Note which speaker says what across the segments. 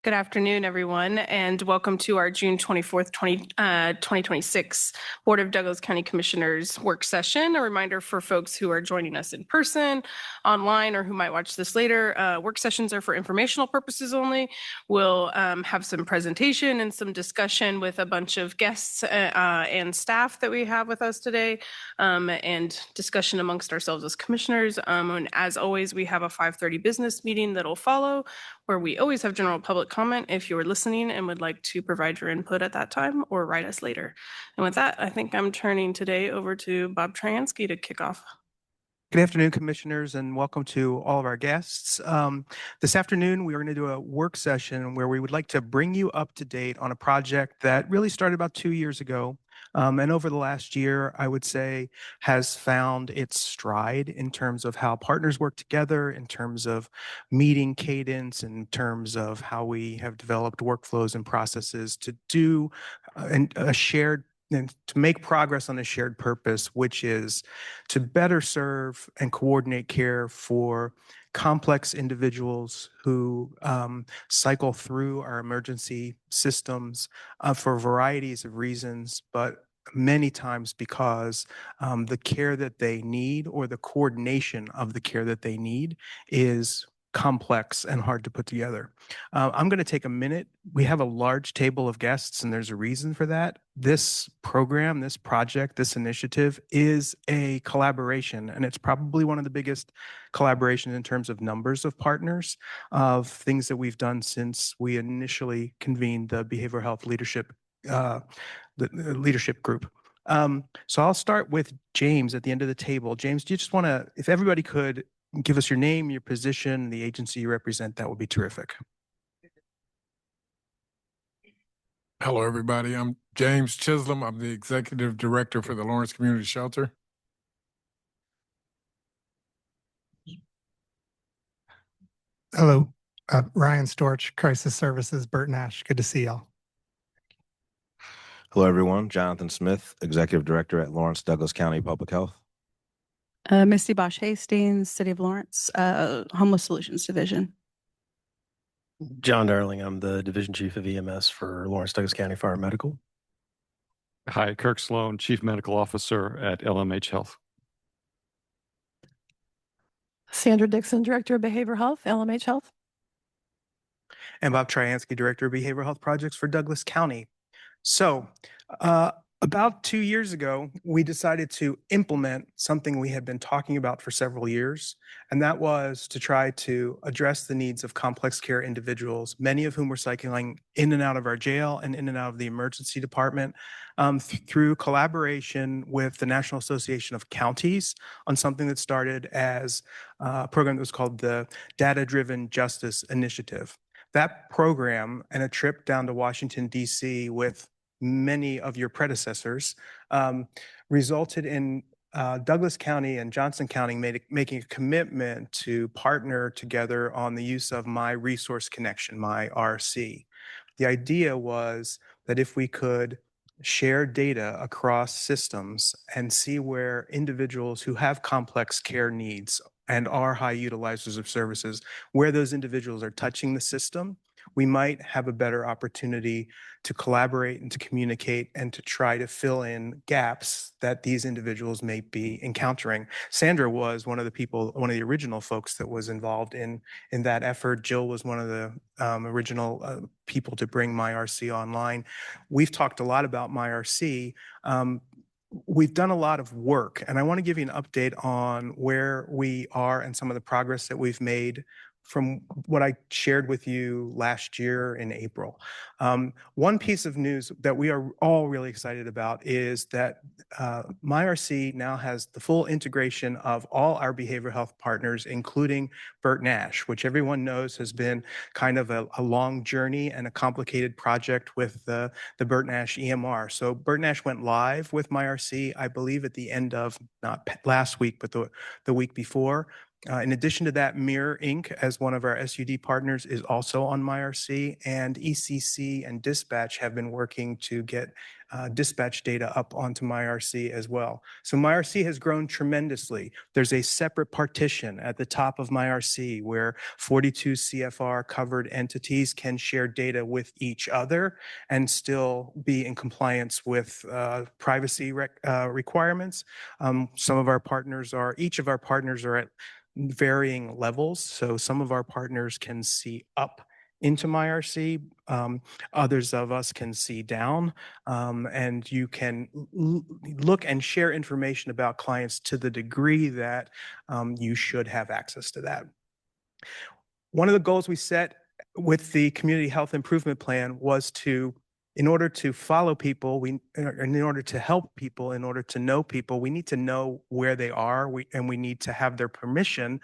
Speaker 1: Good afternoon, everyone, and welcome to our June 24th, 2026 Board of Douglas County Commissioners work session. A reminder for folks who are joining us in person, online, or who might watch this later, work sessions are for informational purposes only. We'll have some presentation and some discussion with a bunch of guests and staff that we have with us today, and discussion amongst ourselves as commissioners. And as always, we have a 5:30 business meeting that'll follow, where we always have general public comment if you're listening and would like to provide your input at that time or write us later. And with that, I think I'm turning today over to Bob Tryansky to kick off.
Speaker 2: Good afternoon, commissioners, and welcome to all of our guests. This afternoon, we are going to do a work session where we would like to bring you up to date on a project that really started about 2 years ago. And over the last year, I would say, has found its stride in terms of how partners work together, in terms of meeting cadence, in terms of how we have developed workflows and processes to do a shared and to make progress on a shared purpose, which is to better serve and coordinate care for complex individuals who cycle through our emergency systems for varieties of reasons, but many times because the care that they need or the coordination of the care that they need is complex and hard to put together. I'm going to take a minute. We have a large table of guests, and there's a reason for that. This program, this project, this initiative is a collaboration, and it's probably one of the biggest collaborations in terms of numbers of partners, of things that we've done since we initially convened the behavioral health leadership the leadership group. So I'll start with James at the end of the table. James, do you just want to, if everybody could give us your name, your position, the agency you represent, that would be terrific.
Speaker 3: Hello, everybody. I'm James Chisholm. I'm the Executive Director for the Lawrence Community Shelter.
Speaker 4: Hello, Ryan Storch, Crisis Services, Burton Ash. Good to see y'all.
Speaker 5: Hello, everyone. Jonathan Smith, Executive Director at Lawrence Douglas County Public Health.
Speaker 6: Misty Bosch Hastings, City of Lawrence, Homeless Solutions Division.
Speaker 7: John Darling, I'm the Division Chief of EMS for Lawrence Douglas County Fire Medical.
Speaker 8: Hi, Kirk Sloan, Chief Medical Officer at LMH Health.
Speaker 9: Sandra Dixon, Director of Behavioral Health, LMH Health.
Speaker 2: And Bob Tryansky, Director of Behavioral Health Projects for Douglas County. So about 2 years ago, we decided to implement something we had been talking about for several years, and that was to try to address the needs of complex care individuals, many of whom were cycling in and out of our jail and in and out of the emergency department, through collaboration with the National Association of Counties on something that started as a program that was called the Data-Driven Justice Initiative. That program and a trip down to Washington, D.C. with many of your predecessors resulted in Douglas County and Johnson County making a commitment to partner together on the use of My Resource Connection, MyRC. The idea was that if we could share data across systems and see where individuals who have complex care needs and are high utilizers of services, where those individuals are touching the system, we might have a better opportunity to collaborate and to communicate and to try to fill in gaps that these individuals may be encountering. Sandra was one of the original folks that was involved in that effort. Jill was one of the original people to bring MyRC online. We've talked a lot about MyRC. We've done a lot of work, and I want to give you an update on where we are and some of the progress that we've made from what I shared with you last year in April. One piece of news that we are all really excited about is that MyRC now has the full integration of all our behavioral health partners, including Burton Ash, which everyone knows has been kind of a long journey and a complicated project with the Burton Ash EMR. So Burton Ash went live with MyRC, I believe, at the end of, not last week, but the week before. In addition to that, Mirror Inc., as one of our SUD partners, is also on MyRC, and ECC and Dispatch have been working to get dispatch data up onto MyRC as well. So MyRC has grown tremendously. There's a separate partition at the top of MyRC where 42 CFR covered entities can share data with each other and still be in compliance with privacy requirements. Some of our partners are, each of our partners are at varying levels. So some of our partners can see up into MyRC. Others of us can see down, and you can look and share information about clients to the degree that you should have access to that. One of the goals we set with the Community Health Improvement Plan was to, in order to follow people, in order to help people, in order to know people, we need to know where they are, and we need to have their permission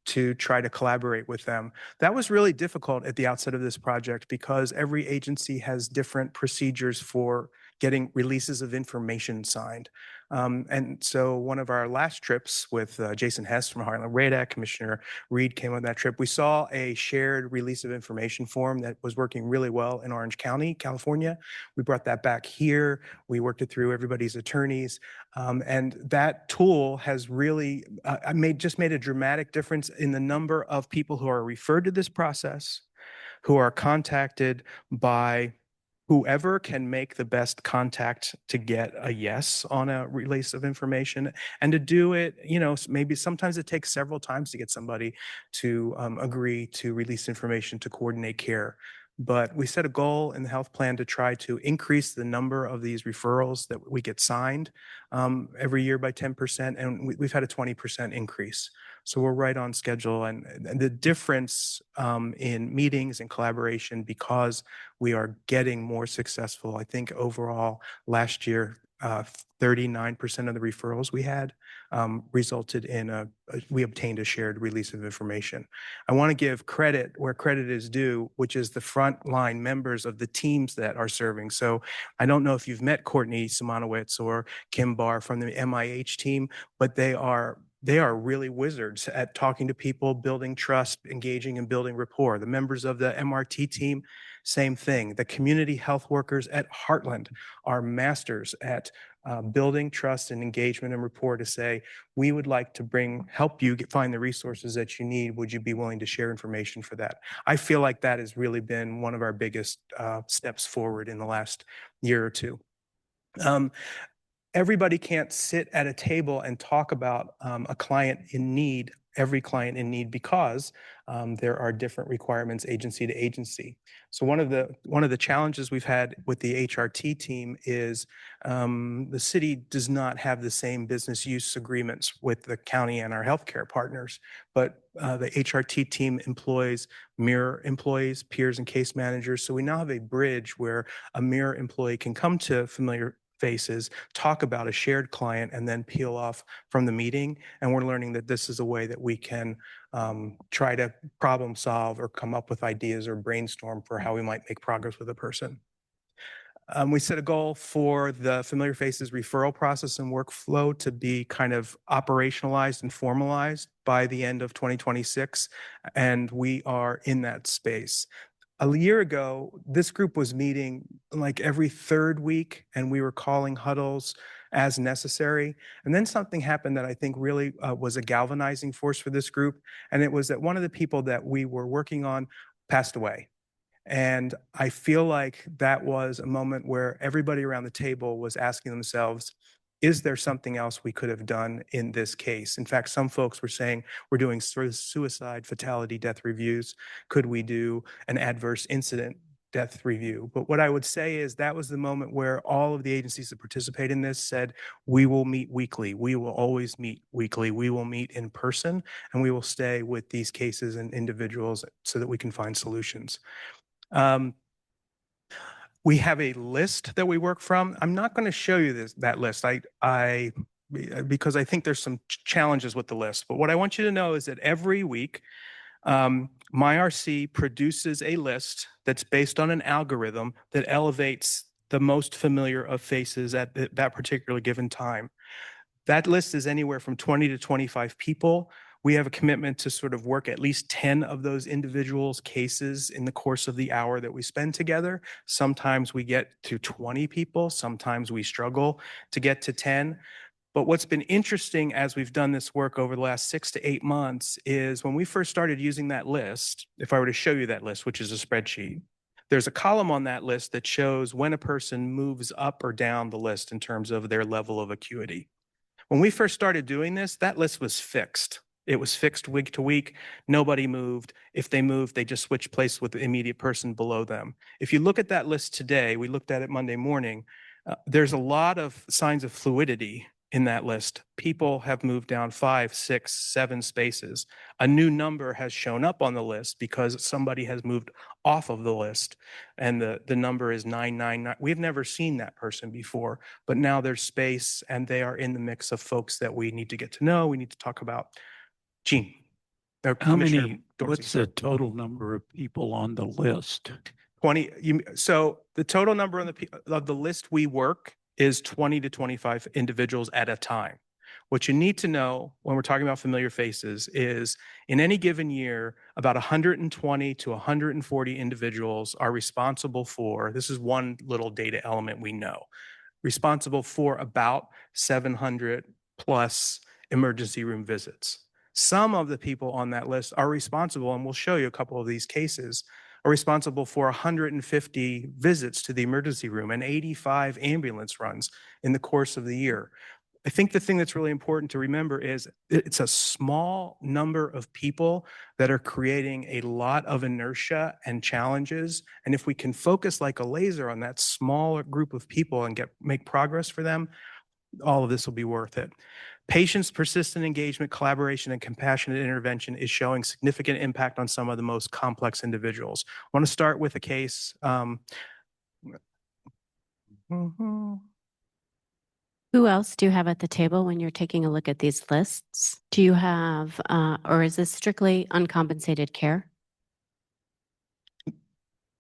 Speaker 2: to try to collaborate with them. That was really difficult at the outset of this project because every agency has different procedures for getting releases of information signed. And so one of our last trips with Jason Hess from Heartland RADAC, Commissioner Reed came on that trip. We saw a shared release of information form that was working really well in Orange County, California. We brought that back here. We worked it through everybody's attorneys. And that tool has really just made a dramatic difference in the number of people who are referred to this process, who are contacted by whoever can make the best contact to get a yes on a release of information, and to do it, maybe sometimes it takes several times to get somebody to agree to release information to coordinate care. But we set a goal in the health plan to try to increase the number of these referrals that we get signed every year by 10%, and we've had a 20% increase. So we're right on schedule, and the difference in meetings and collaboration, because we are getting more successful. I think overall last year, 39% of the referrals we had resulted in we obtained a shared release of information. I want to give credit where credit is due, which is the frontline members of the teams that are serving. So I don't know if you've met Courtney Simonowitz or Kim Barr from the MIH team, but they are really wizards at talking to people, building trust, engaging and building rapport. The members of the MRT team, same thing. The community health workers at Heartland are masters at building trust and engagement and rapport to say, we would like to help you find the resources that you need. Would you be willing to share information for that? I feel like that has really been one of our biggest steps forward in the last year or two. Everybody can't sit at a table and talk about a client in need, every client in need, because there are different requirements agency to agency. So one of the challenges we've had with the HRT team is the city does not have the same business use agreements with the county and our healthcare partners, but the HRT team employs mirror employees, peers and case managers. So we now have a bridge where a mirror employee can come to Familiar Faces, talk about a shared client, and then peel off from the meeting. And we're learning that this is a way that we can try to problem solve or come up with ideas or brainstorm for how we might make progress with a person. We set a goal for the Familiar Faces referral process and workflow to be kind of operationalized and formalized by the end of 2026, and we are in that space. A year ago, this group was meeting like every third week, and we were calling huddles as necessary. And then something happened that I think really was a galvanizing force for this group. And it was that one of the people that we were working on passed away. And I feel like that was a moment where everybody around the table was asking themselves, is there something else we could have done in this case? In fact, some folks were saying, we're doing suicide, fatality, death reviews. Could we do an adverse incident death review? But what I would say is that was the moment where all of the agencies that participate in this said, we will meet weekly. We will always meet weekly. We will meet in person, and we will stay with these cases and individuals so that we can find solutions. We have a list that we work from. I'm not going to show you that list because I think there's some challenges with the list. But what I want you to know is that every week, MyRC produces a list that's based on an algorithm that elevates the most familiar of faces at that particular given time. That list is anywhere from 20 to 25 people. We have a commitment to sort of work at least 10 of those individuals' cases in the course of the hour that we spend together. Sometimes we get to 20 people, sometimes we struggle to get to 10. But what's been interesting as we've done this work over the last 6 to 8 months is when we first started using that list, if I were to show you that list, which is a spreadsheet, there's a column on that list that shows when a person moves up or down the list in terms of their level of acuity. When we first started doing this, that list was fixed. It was fixed week to week. Nobody moved. If they moved, they just switched place with the immediate person below them. If you look at that list today, we looked at it Monday morning, there's a lot of signs of fluidity in that list. People have moved down 5, 6, 7 spaces. A new number has shown up on the list because somebody has moved off of the list, and the number is 999. We've never seen that person before, but now there's space and they are in the mix of folks that we need to get to know, we need to talk about. Gene.
Speaker 10: How many, what's the total number of people on the list?
Speaker 2: 20. So the total number on of the list we work is 20 to 25 individuals at a time. What you need to know when we're talking about familiar faces is in any given year, about 120 to 140 individuals are responsible for, this is one little data element we know, responsible for about 700 plus emergency room visits. Some of the people on that list are responsible, and we'll show you a couple of these cases, are responsible for 150 visits to the emergency room and 85 ambulance runs in the course of the year. I think the thing that's really important to remember is it's a small number of people that are creating a lot of inertia and challenges. And if we can focus like a laser on that smaller group of people and make progress for them, all of this will be worth it. Patience, persistent engagement, collaboration, and compassionate intervention is showing significant impact on some of the most complex individuals. I want to start with a case.
Speaker 11: Who else do you have at the table when you're taking a look at these lists? Do you have, or is this strictly uncompensated care?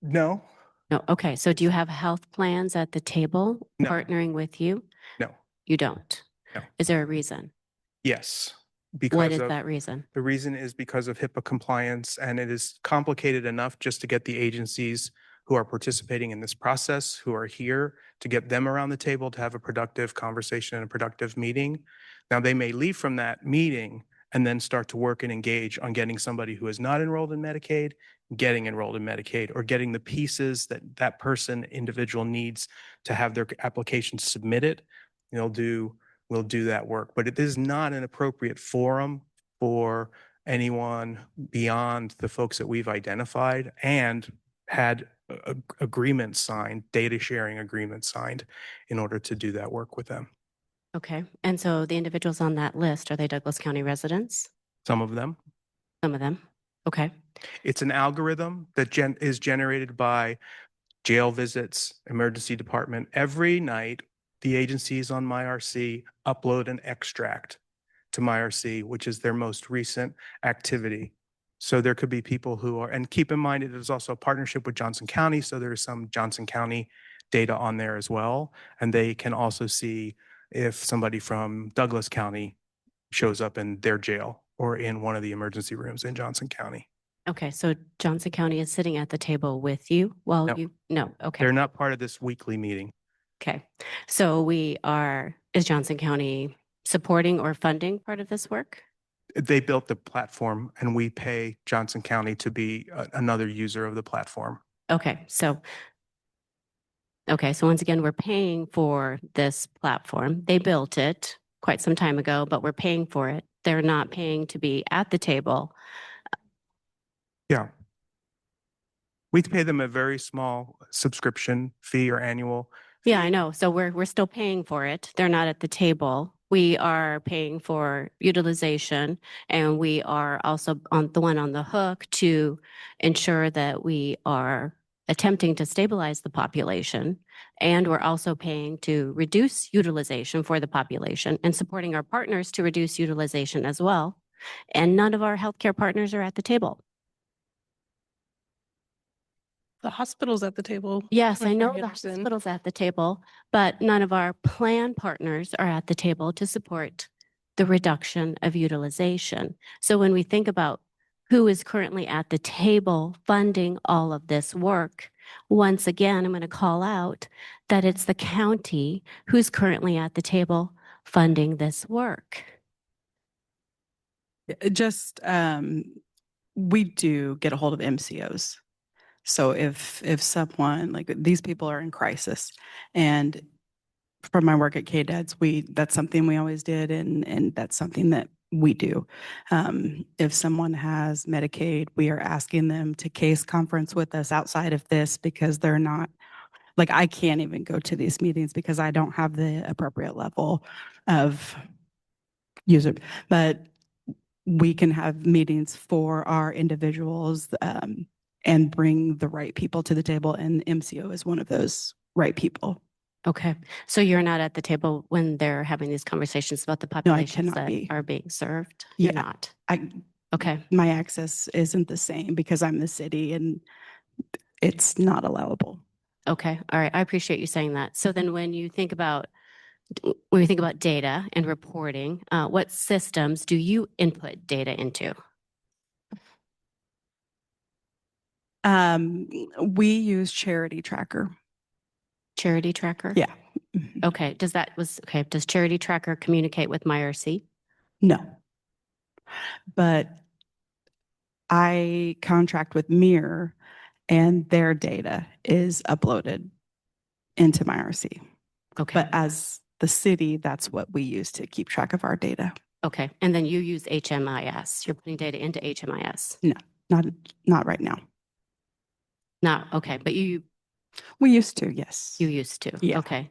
Speaker 2: No.
Speaker 11: No. Okay. So do you have health plans at the table
Speaker 2: No.
Speaker 11: partnering with you?
Speaker 2: No.
Speaker 11: You don't?
Speaker 2: No.
Speaker 11: Is there a reason?
Speaker 2: Yes. Because
Speaker 11: What is that reason?
Speaker 2: The reason is because of HIPAA compliance, and it is complicated enough just to get the agencies who are participating in this process, who are here, to get them around the table to have a productive conversation and a productive meeting. Now, they may leave from that meeting and then start to work and engage on getting somebody who is not enrolled in Medicaid, getting enrolled in Medicaid, or getting the pieces that that person, individual needs to have their application submitted. We'll do that work, but it is not an appropriate forum for anyone beyond the folks that we've identified and had agreements signed, data sharing agreements signed in order to do that work with them.
Speaker 11: Okay. And so the individuals on that list, are they Douglas County residents?
Speaker 2: Some of them.
Speaker 11: Some of them. Okay.
Speaker 2: It's an algorithm that is generated by jail visits, emergency department. Every night, the agencies on MyRC upload an extract to MyRC, which is their most recent activity. So there could be people who are, and keep in mind, it is also a partnership with Johnson County. So there is some Johnson County data on there as well. And they can also see if somebody from Douglas County shows up in their jail or in one of the emergency rooms in Johnson County.
Speaker 11: Okay. So Johnson County is sitting at the table with you while
Speaker 2: No.
Speaker 11: no. Okay.
Speaker 2: They're not part of this weekly meeting.
Speaker 11: Okay. So is Johnson County supporting or funding part of this work?
Speaker 2: They built the platform and we pay Johnson County to be another user of the platform.
Speaker 11: Okay. So once again, we're paying for this platform. They built it quite some time ago, but we're paying for it. They're not paying to be at the table.
Speaker 2: Yeah. We pay them a very small subscription fee or annual.
Speaker 11: Yeah, I know. So we're still paying for it. They're not at the table. We are paying for utilization, and we are also on the hook to ensure that we are attempting to stabilize the population. And we're also paying to reduce utilization for the population and supporting our partners to reduce utilization as well. And none of our healthcare partners are at the table.
Speaker 1: The hospital's at the table.
Speaker 11: Yes, I know
Speaker 1: Dr.
Speaker 11: the
Speaker 1: Henderson.
Speaker 11: hospital's at the table, but none of our plan partners are at the table to support the reduction of utilization. So when we think about who is currently at the table funding all of this work, once again, I'm going to call out that it's the county who's currently at the table funding this work.
Speaker 6: Just, we do get a hold of MCOs. So if someone, like, these people are in crisis, and from my work at KDADS, that's something we always did, and that's something that we do. If someone has Medicaid, we are asking them to case conference with us outside of this, because they're not, like, I can't even go to these meetings because I don't have the appropriate level of user, but we can have meetings for our individuals, and bring the right people to the table, and MCO is one of those right people.
Speaker 11: Okay, so you're not at the table when they're having these conversations about the
Speaker 6: No, I
Speaker 11: populations
Speaker 6: cannot
Speaker 11: that
Speaker 6: be.
Speaker 11: are being served?
Speaker 6: Yeah.
Speaker 11: You're not?
Speaker 6: Okay.
Speaker 11: Okay,
Speaker 6: My access isn't the same because I'm the city, and it's not allowable.
Speaker 11: okay, all right, I appreciate you saying that. So then when you think about, when we think about data and reporting, what systems do you input data into?
Speaker 6: We use Charity Tracker.
Speaker 11: Charity Tracker?
Speaker 6: Yeah. Mhm.
Speaker 11: Okay, does Charity Tracker communicate with MyRC?
Speaker 6: No. But I contract with Mirror, and their data is uploaded into my RC.
Speaker 11: Okay,
Speaker 6: But as the city, that's what we use to keep track of our data.
Speaker 11: okay, and then you use HMIS. You're putting data into HMIS?
Speaker 6: Not right now.
Speaker 11: Not, okay, but you
Speaker 6: We used to, yes.
Speaker 11: used to?
Speaker 6: Yeah.
Speaker 11: Okay.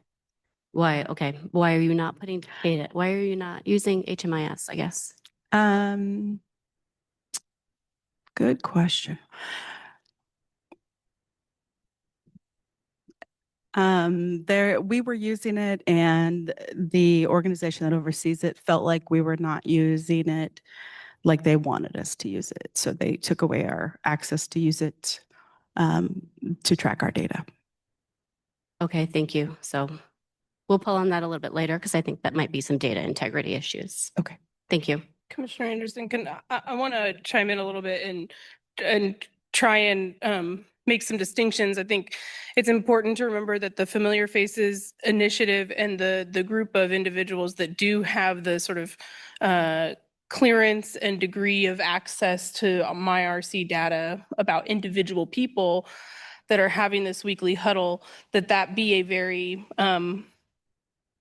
Speaker 11: Why, okay, why are you not putting data, why are you not using HMIS, I guess?
Speaker 6: Good question. We were using it, and the organization that oversees it felt like we were not using it like they wanted us to use it. So they took away our access to use it, to track our data.
Speaker 11: Okay, thank you. So we'll pull on that a little bit later because I think that might be some data integrity issues.
Speaker 6: Okay.
Speaker 11: Thank you.
Speaker 1: Commissioner Anderson, I want to chime in a little bit and try and make some distinctions. I think it's important to remember that the Familiar Faces Initiative and the group of individuals that do have the sort of clearance and degree of access to MyRC data about individual people that are having this weekly huddle, that be a very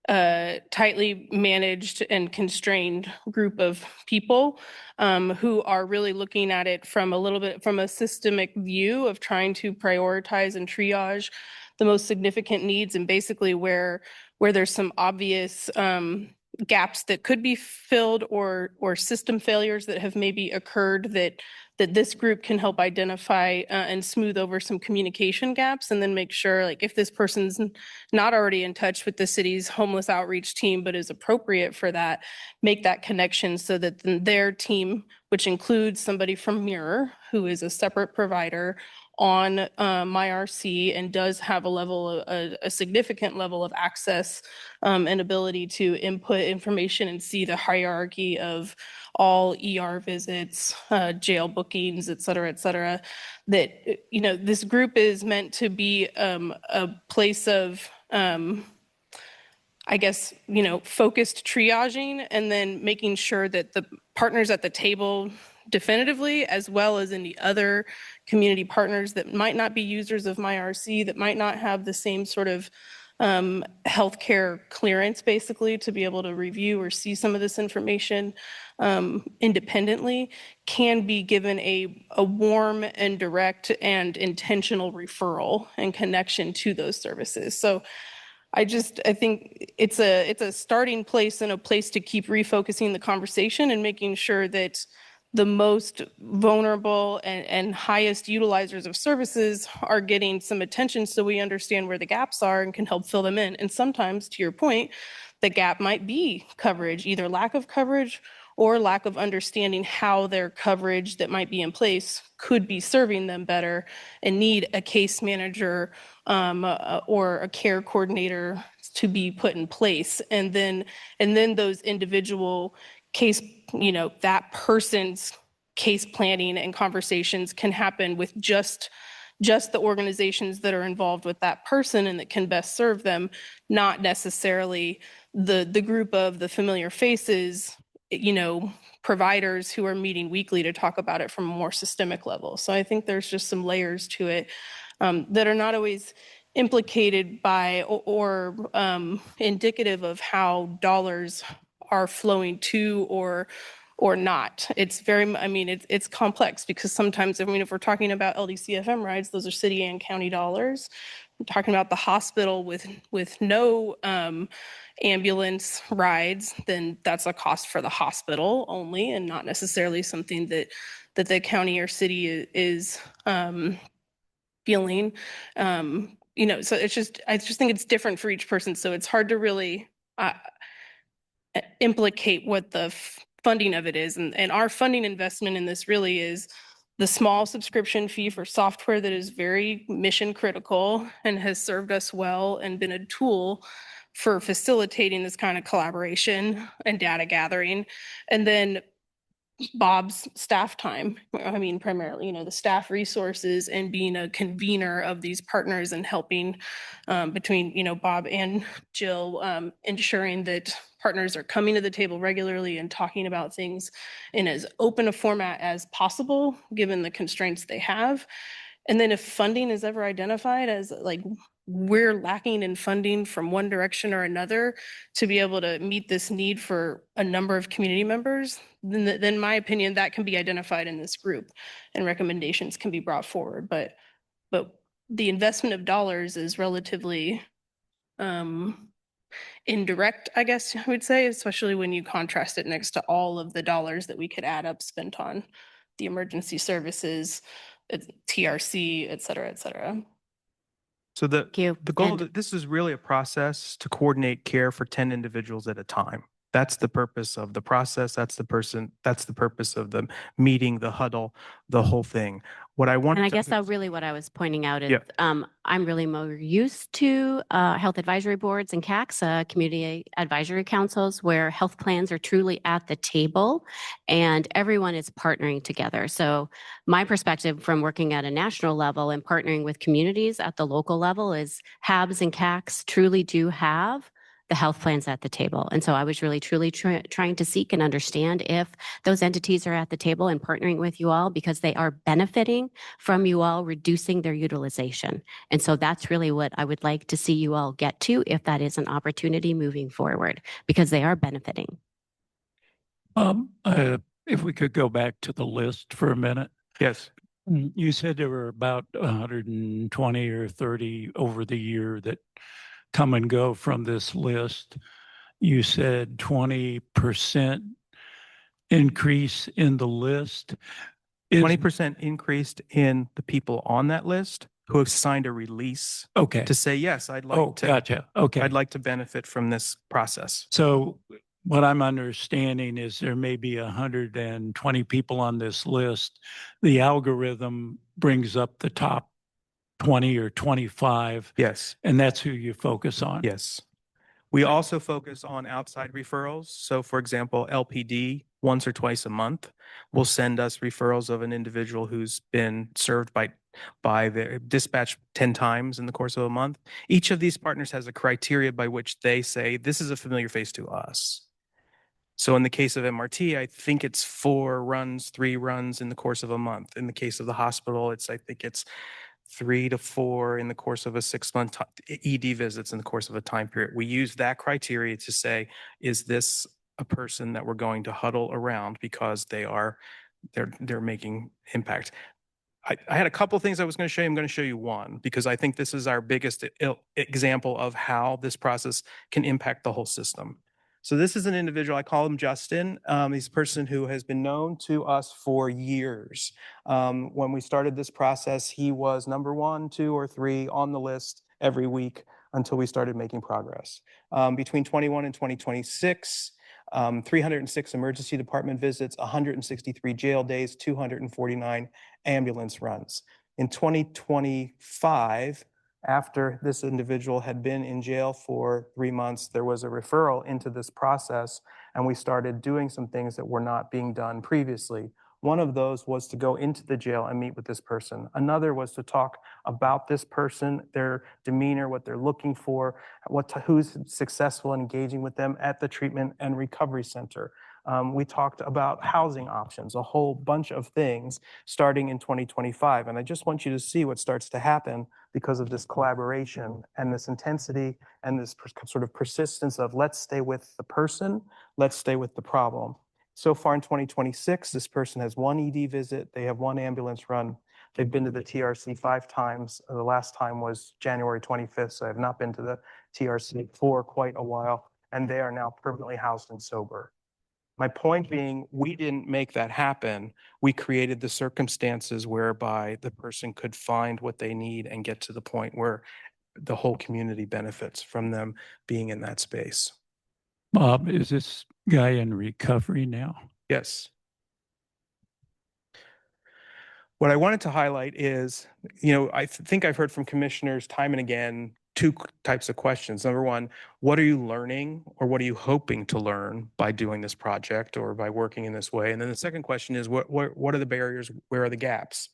Speaker 1: tightly managed and constrained group of people who are really looking at it from a systemic view of trying to prioritize and triage the most significant needs, and basically where there's some obvious gaps that could be filled, or system failures that have maybe occurred, that this group can help identify and smooth over some communication gaps, and then make sure, like, if this person's not already in touch with the city's homeless outreach team but is appropriate for that, make that connection so that then their team, which includes somebody from Mirror, who is a separate provider on MyRC and does have a significant level of access and ability to input information and see the hierarchy of all ER visits, jail bookings, et cetera, that, this group is meant to be a place of, I guess, focused triaging, and then making sure that the partners at the table definitively, as well as any other community partners that might not be users of MyRC, that might not have the same sort of healthcare clearance, basically, to be able to review or see some of this information independently, can be given a warm and direct and intentional referral and connection to those services. So I think it's a starting place and a place to keep refocusing the conversation and making sure that the most vulnerable and highest utilizers of services are getting some attention, so we understand where the gaps are and can help fill them in. And sometimes, to your point, the gap might be coverage, either lack of coverage or lack of understanding how their coverage that might be in place could be serving them better, and need a case manager or a care coordinator to be put in place. And then those individual case, that person's case planning and conversations can happen with just the organizations that are involved with that person and that can best serve them, not necessarily the group of the familiar faces, providers who are meeting weekly to talk about it from a more systemic level. So I think there's just some layers to it that are not always implicated by or indicative of how dollars are flowing to or not. It's very, it's complex because sometimes, if we're talking about LDCFM rides, those are city and county dollars. We're talking about the hospital with no ambulance rides, then that's a cost for the hospital only and not necessarily something that the county or city is feeling. So I just think it's different for each person. So it's hard to really implicate what the funding of it is. And our funding investment in this really is the small subscription fee for software that is very mission critical and has served us well and been a tool for facilitating this kind of collaboration and data gathering. And then Bob's staff time, primarily, the staff resources and being a convener of these partners and helping between, Bob and Jill, ensuring that partners are coming to the table regularly and talking about things in as open a format as possible, given the constraints they have. And then if funding is ever identified as we're lacking in funding from one direction or another to be able to meet this need for a number of community members, then in my opinion, that can be identified in this group and recommendations can be brought forward. But the investment of dollars is relatively indirect, I guess I would say, especially when you contrast it next to all of the dollars that we could add up spent on the emergency services, TRC, et cetera, et cetera.
Speaker 2: So the goal
Speaker 11: And-
Speaker 2: of this is really a process to coordinate care for 10 individuals at a time. That's the purpose of the process. That's the purpose of the meeting, the huddle, the whole thing. What I want
Speaker 11: And I
Speaker 2: to-
Speaker 11: guess really what I was pointing out is
Speaker 2: Yeah.
Speaker 11: I'm really more used to health advisory boards and CACs, community advisory councils, where health plans are truly at the table and everyone is partnering together. So my perspective from working at a national level and partnering with communities at the local level is HABs and CACs truly do have the health plans at the table. And so I was really truly trying to seek and understand if those entities are at the table and partnering with you all because they are benefiting from you all reducing their utilization. And so that's really what I would like to see you all get to if that is an opportunity moving forward, because they are benefiting.
Speaker 10: If we could go back to the list for a minute.
Speaker 2: Yes.
Speaker 10: You said there were about 120 or 30 over the year that come and go from this list. You said 20% increase in the list.
Speaker 2: 20% increased in the people on that list who have signed a release
Speaker 10: Okay.
Speaker 2: to say, yes, I'd like to,
Speaker 10: Gotcha. Okay.
Speaker 2: I'd like to benefit from this process.
Speaker 10: So what I'm understanding is there may be 120 people on this list. The algorithm brings up the top 20 or 25.
Speaker 2: Yes.
Speaker 10: And that's who you focus on.
Speaker 2: Yes. We also focus on outside referrals. So for example, LPD once or twice a month will send us referrals of an individual who's been served by the dispatch 10 times in the course of a month. Each of these partners has a criteria by which they say, this is a familiar face to us. So in the case of MRT, I think it's 3 runs in the course of a month. In the case of the hospital, I think it's 3 to 4 in the course of a 6-month ED visits in the course of a time period. We use that criteria to say, is this a person that we're going to huddle around because they're making impact? I had a couple of things I was going to show you. I'm going to show you one because I think this is our biggest example of how this process can impact the whole system. So this is an individual, I call him Justin. He's a person who has been known to us for years. When we started this process, he was number 1, 2, or 3 on the list every week until we started making progress. Between 21 and 2026, 306 emergency department visits, 163 jail days, 249 ambulance runs. In 2025, After this individual had been in jail for 3 months, there was a referral into this process, and we started doing some things that were not being done previously. One of those was to go into the jail and meet with this person. Another was to talk about this person, their demeanor, what they're looking for, who's successful in engaging with them at the treatment and recovery center. We talked about housing options, a whole bunch of things starting in 2025. And I just want you to see what starts to happen because of this collaboration and this intensity and this sort of persistence of let's stay with the person, let's stay with the problem. So far in 2026, this person has 1 ED visit, they have 1 ambulance run. They've been to the TRC 5 times. The last time was January 25th, so I have not been to the TRC for quite a while, and they are now permanently housed and sober. My point being, we didn't make that happen. We created the circumstances whereby the person could find what they need and get to the point where the whole community benefits from them being in that space.
Speaker 10: Bob, is this guy in recovery now?
Speaker 2: Yes. What I wanted to highlight is, I think I've heard from commissioners time and again, 2 types of questions. Number one, what are you learning or what are you hoping to learn by doing this project or by working in this way? And then the second question is, what are the barriers? Where are the gaps?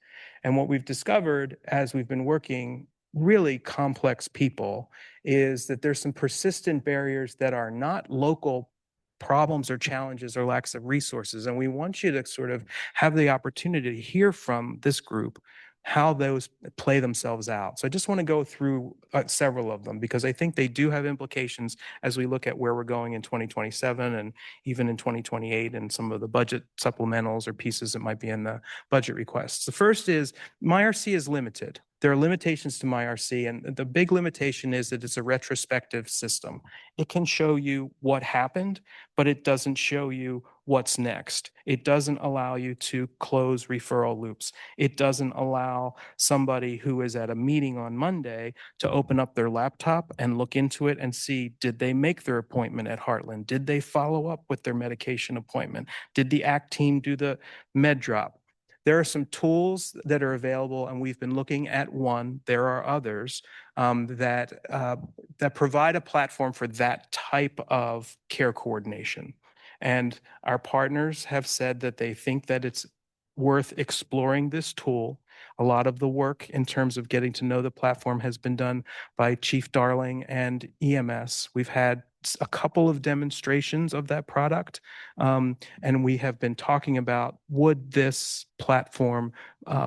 Speaker 2: And what we've discovered as we've been working really complex people is that there's some persistent barriers that are not local problems or challenges or lacks of resources. And we want you to sort of have the opportunity to hear from this group how those play themselves out. So I just want to go through several of them because I think they do have implications as we look at where we're going in 2027 and even in 2028 and some of the budget supplementals or pieces that might be in the budget requests. The first is MyRC is limited. There are limitations to MyRC, and the big limitation is that it's a retrospective system. It can show you what happened, but it doesn't show you what's next. It doesn't allow you to close referral loops. It doesn't allow somebody who is at a meeting on Monday to open up their laptop and look into it and see, did they make their appointment at Heartland? Did they follow up with their medication appointment? Did the ACT team do the med drop? There are some tools that are available, and we've been looking at one. There are others that provide a platform for that type of care coordination. And our partners have said that they think that it's worth exploring this tool. A lot of the work in terms of getting to know the platform has been done by Chief Darling and EMS. We've had a couple of demonstrations of that product, and we have been talking about, would this platform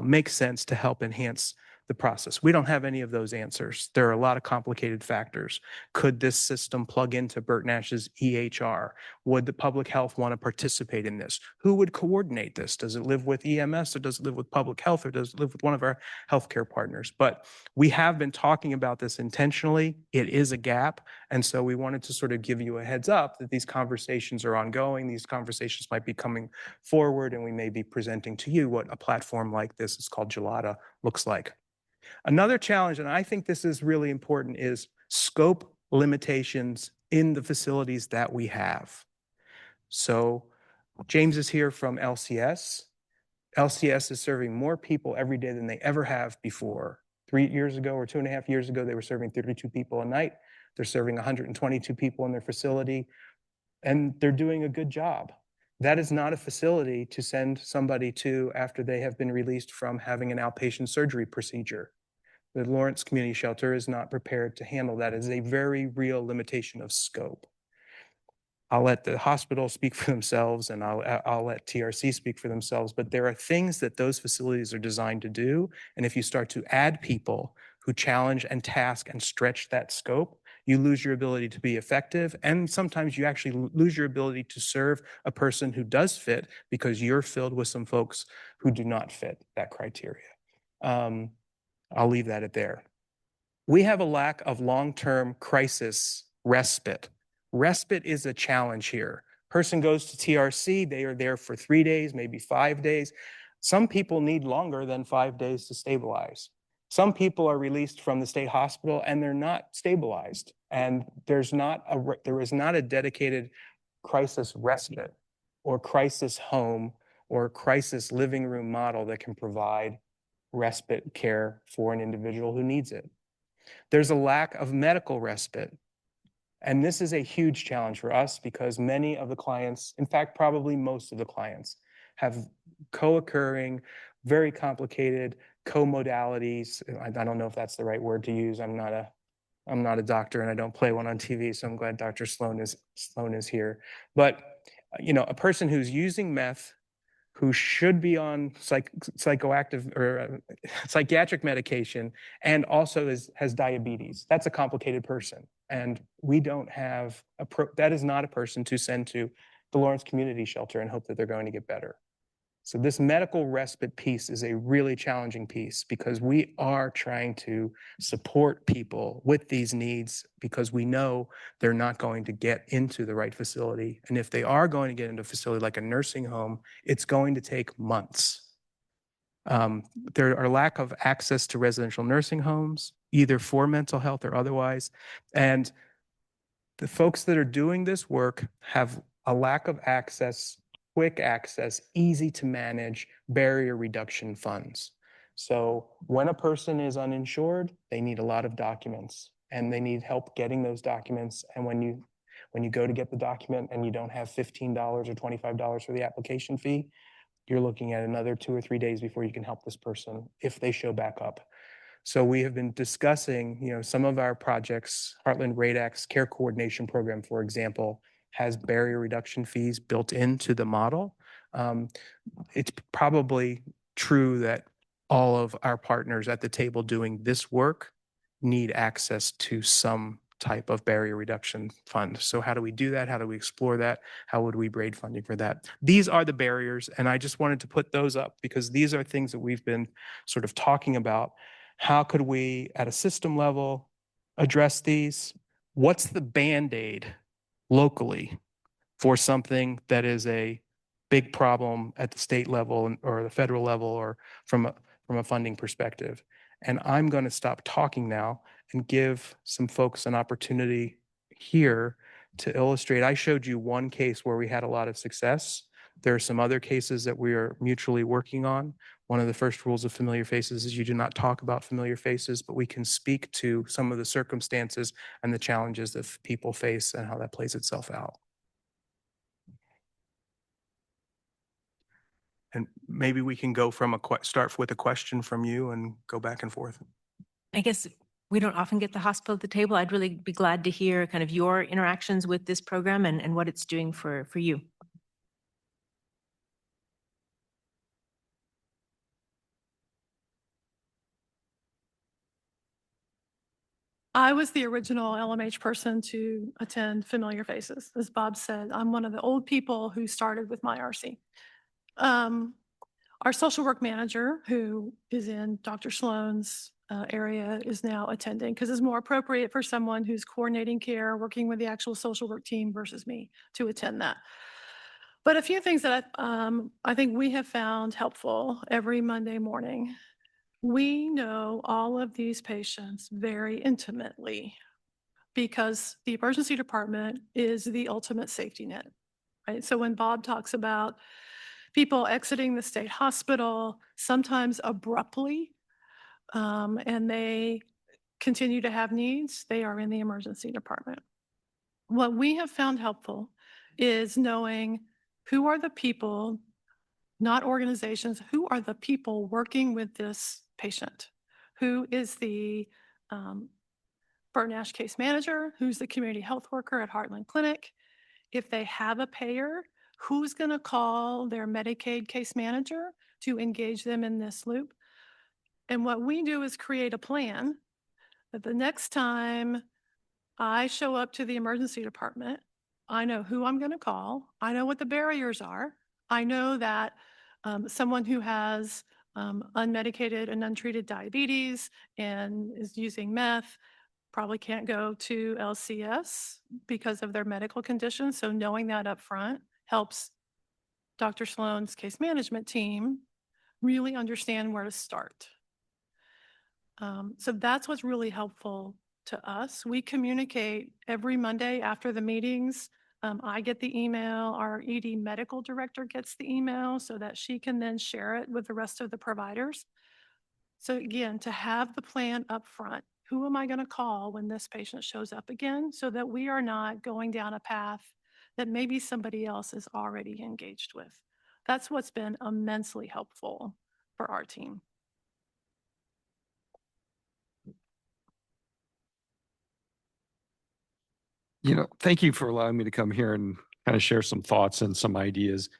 Speaker 2: make sense to help enhance the process? We don't have any of those answers. There are a lot of complicated factors. Could this system plug into Bert Nash's EHR? Would the public health want to participate in this? Who would coordinate this? Does it live with EMS or does it live with public health or does it live with one of our healthcare partners? But we have been talking about this intentionally. It is a gap. And so we wanted to sort of give you a heads up that these conversations are ongoing. These conversations might be coming forward, and we may be presenting to you what a platform like this, is called Gelada, looks like. Another challenge, and I think this is really important, is scope limitations in the facilities that we have. So James is here from LCS. LCS is serving more people every day than they ever have before. 3 years ago or 2.5 years ago, they were serving 32 people a night. They're serving 122 people in their facility, and they're doing a good job. That is not a facility to send somebody to after they have been released from having an outpatient surgery procedure. The Lawrence Community Shelter is not prepared to handle that. It is a very real limitation of scope. I'll let the hospital speak for themselves, and I'll let TRC speak for themselves, but there are things that those facilities are designed to do, and if you start to add people who challenge and task and stretch that scope, you lose your ability to be effective, and sometimes you actually lose your ability to serve a person who does fit because you're filled with some folks who do not fit that criteria. I'll leave that at there. We have a lack of long-term crisis respite. Respite is a challenge here. Person goes to TRC, they are there for 3 days, maybe 5 days. Some people need longer than 5 days to stabilize. Some people are released from the state hospital and they're not stabilized. And there is not a dedicated crisis respite or crisis home or crisis living room model that can provide respite care for an individual who needs it. There's a lack of medical respite. And this is a huge challenge for us because many of the clients, in fact, probably most of the clients, have co-occurring, very complicated co-modalities. I don't know if that's the right word to use. I'm not a doctor and I don't play one on TV, so I'm glad Dr. Sloan is here. But a person who's using meth, who should be on psychoactive or psychiatric medication, and also has diabetes. That's a complicated person. And we don't have, that is not a person to send to the Lawrence Community Shelter and hope that they're going to get better. So this medical respite piece is a really challenging piece because we are trying to support people with these needs because we know they're not going to get into the right facility. And if they are going to get into a facility like a nursing home, it's going to take months. There are lack of access to residential nursing homes, either for mental health or otherwise. And the folks that are doing this work have a lack of access, quick access, easy to manage barrier reduction funds. So when a person is uninsured, they need a lot of documents and they need help getting those documents. And when you go to get the document and you don't have $15 or $25 for the application fee, you're looking at another 2 or 3 days before you can help this person if they show back up. So we have been discussing, some of our projects. Heartland Radak's Care Coordination Program, for example, has barrier reduction fees built into the model. It's probably true that all of our partners at the table doing this work need access to some type of barrier reduction fund. So how do we do that? How do we explore that? How would we braid funding for that? These are the barriers, and I just wanted to put those up because these are things that we've been sort of talking about. How could we, at a system level, address these? What's the Band-Aid locally for something that is a big problem at the state level or the federal level or from a funding perspective? And I'm going to stop talking now and give some folks an opportunity here to illustrate. I showed you one case where we had a lot of success. There are some other cases that we are mutually working on. One of the first rules of Familiar Faces is you do not talk about familiar faces, but we can speak to some of the circumstances and the challenges that people face and how that plays itself out. And maybe we can go from start with a question from you and go back and forth.
Speaker 12: I guess we don't often get the hospital at the table. I'd really be glad to hear kind of your interactions with this program and what it's doing for you.
Speaker 9: I was the original LMH person to attend Familiar Faces. As Bob said, I'm one of the old people who started with MyRC. Our social work manager, who is in Dr. Sloan's area, is now attending because it's more appropriate for someone who's coordinating care, working with the actual social work team versus me to attend that. But a few things that I think we have found helpful every Monday morning. We know all of these patients very intimately because the emergency department is the ultimate safety net, right? So when Bob talks about people exiting the state hospital, sometimes abruptly, and they continue to have needs, they are in the emergency department. What we have found helpful is knowing who are the people, not organizations, who are the people working with this patient? Who is the Burton Ash case manager? Who's the community health worker at Heartland Clinic? If they have a payer, who's going to call their Medicaid case manager to engage them in this loop? And what we do is create a plan that the next time I show up to the emergency department, I know who I'm going to call. I know what the barriers are. I know that someone who has unmedicated and untreated diabetes and is using meth probably can't go to LCS because of their medical condition. So knowing that up front helps Dr. Sloan's case management team really understand where to start. So that's what's really helpful to us. We communicate every Monday after the meetings. I get the email, our ED medical director gets the email so that she can then share it with the rest of the providers. So again, to have the plan up front who am I going to call when this patient shows up again, so that we are not going down a path that maybe somebody else is already engaged with. That's what's been immensely helpful for our team.
Speaker 8: Thank you for allowing me to come here and kind of share some thoughts and some ideas.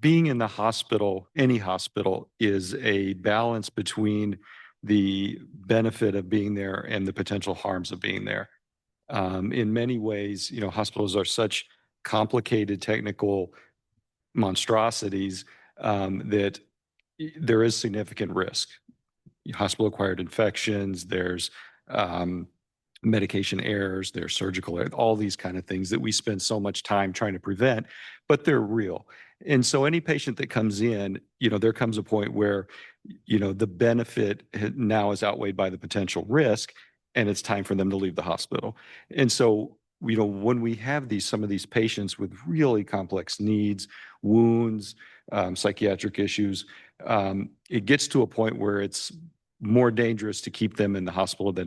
Speaker 8: Being in the hospital, any hospital, is a balance between the benefit of being there and the potential harms of being there. In many ways, hospitals are such complicated technical monstrosities that there is significant risk. Hospital-acquired infections, there's medication errors, there's surgical errors, all these kind of things that we spend so much time trying to prevent, but they're real. And so any patient that comes in, there comes a point where, the benefit now is outweighed by the potential risk, and it's time for them to leave the hospital. And so, when we have some of these patients with really complex needs, wounds, psychiatric issues, it gets to a point where it's more dangerous to keep them in the hospital than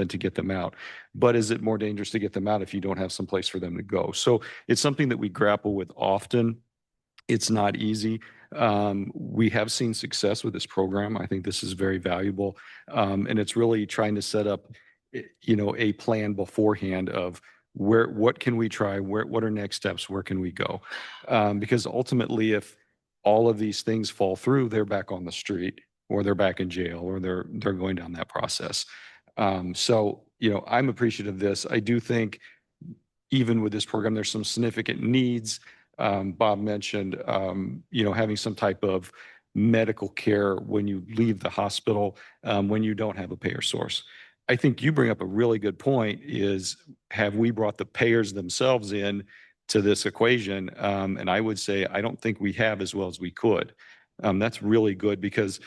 Speaker 8: to get them out. But is it more dangerous to get them out if you don't have some place for them to go? So it's something that we grapple with often. It's not easy. We have seen success with this program. I think this is very valuable. And it's really trying to set up, a plan beforehand of what can we try? What are next steps? Where can we go? Because ultimately, if all of these things fall through, they're back on the street, or they're back in jail, or they're going down that process. So, I'm appreciative of this. I do think even with this program, there's some significant needs. Bob mentioned, having some type of medical care when you leave the hospital, when you don't have a payer source. I think you bring up a really good point is, have we brought the payers themselves in to this equation? And I would say, I don't think we have as well as we could. That's really good, because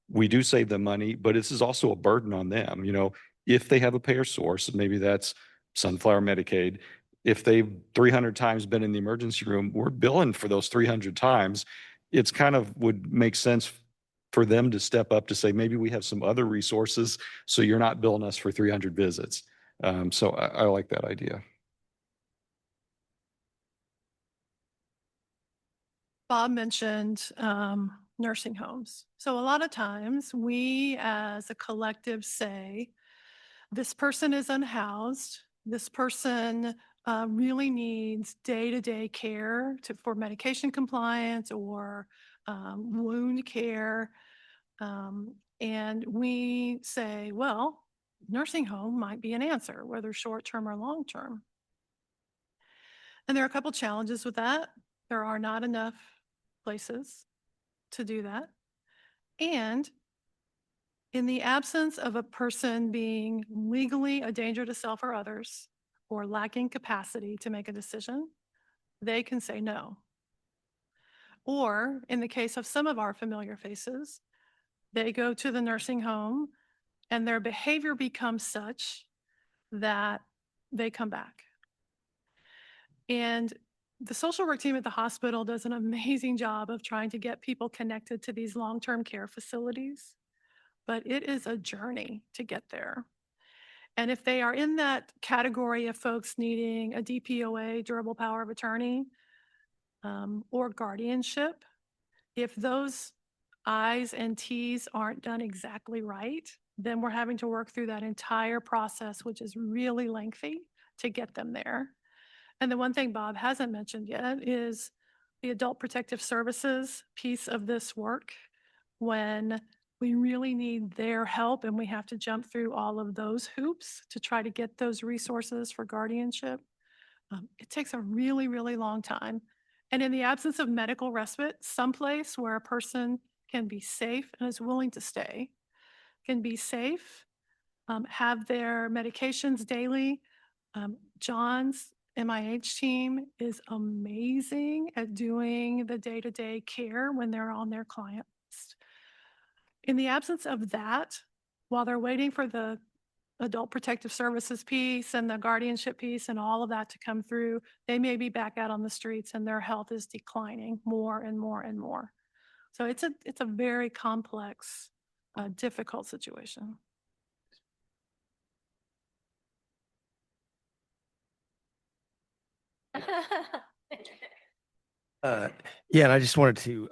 Speaker 8: we do save them money, but this is also a burden on them. If they have a payer source, maybe that's Sunflower Medicaid. If they've 300 times been in the emergency room, we're billing for those 300 times. It's kind of would make sense for them to step up to say, maybe we have some other resources, so you're not billing us for 300 visits. So I like that idea.
Speaker 9: Bob mentioned nursing homes. So a lot of times we as a collective say, this person is unhoused, this person really needs day-to-day care for medication compliance or wound care. And we say, well, nursing home might be an answer, whether short-term or long-term. And there are a couple challenges with that. There are not enough places to do that. And in the absence of a person being legally a danger to self or others, or lacking capacity to make a decision, they can say no. Or in the case of some of our familiar faces, they go to the nursing home and their behavior becomes such that they come back. And the social work team at the hospital does an amazing job of trying to get people connected to these long-term care facilities, but it is a journey to get there. And if they are in that category of folks needing a DPOA, durable power of attorney, or guardianship, if those I's and T's aren't done exactly right, then we're having to work through that entire process, which is really lengthy, to get them there. And the one thing Bob hasn't mentioned yet is the adult protective services piece of this work, when we really need their help and we have to jump through all of those hoops to try to get those resources for guardianship. It takes a really, really long time. And in the absence of medical respite, someplace where a person can be safe and is willing to stay, can be safe, have their medications daily. John's MIH team is amazing at doing the day-to-day care when they're on their client list. In the absence of that, while they're waiting for the adult protective services piece and the guardianship piece and all of that to come through, they may be back out on the streets and their health is declining more and more and more. So it's a very complex a difficult situation.
Speaker 7: Yeah, and I just wanted to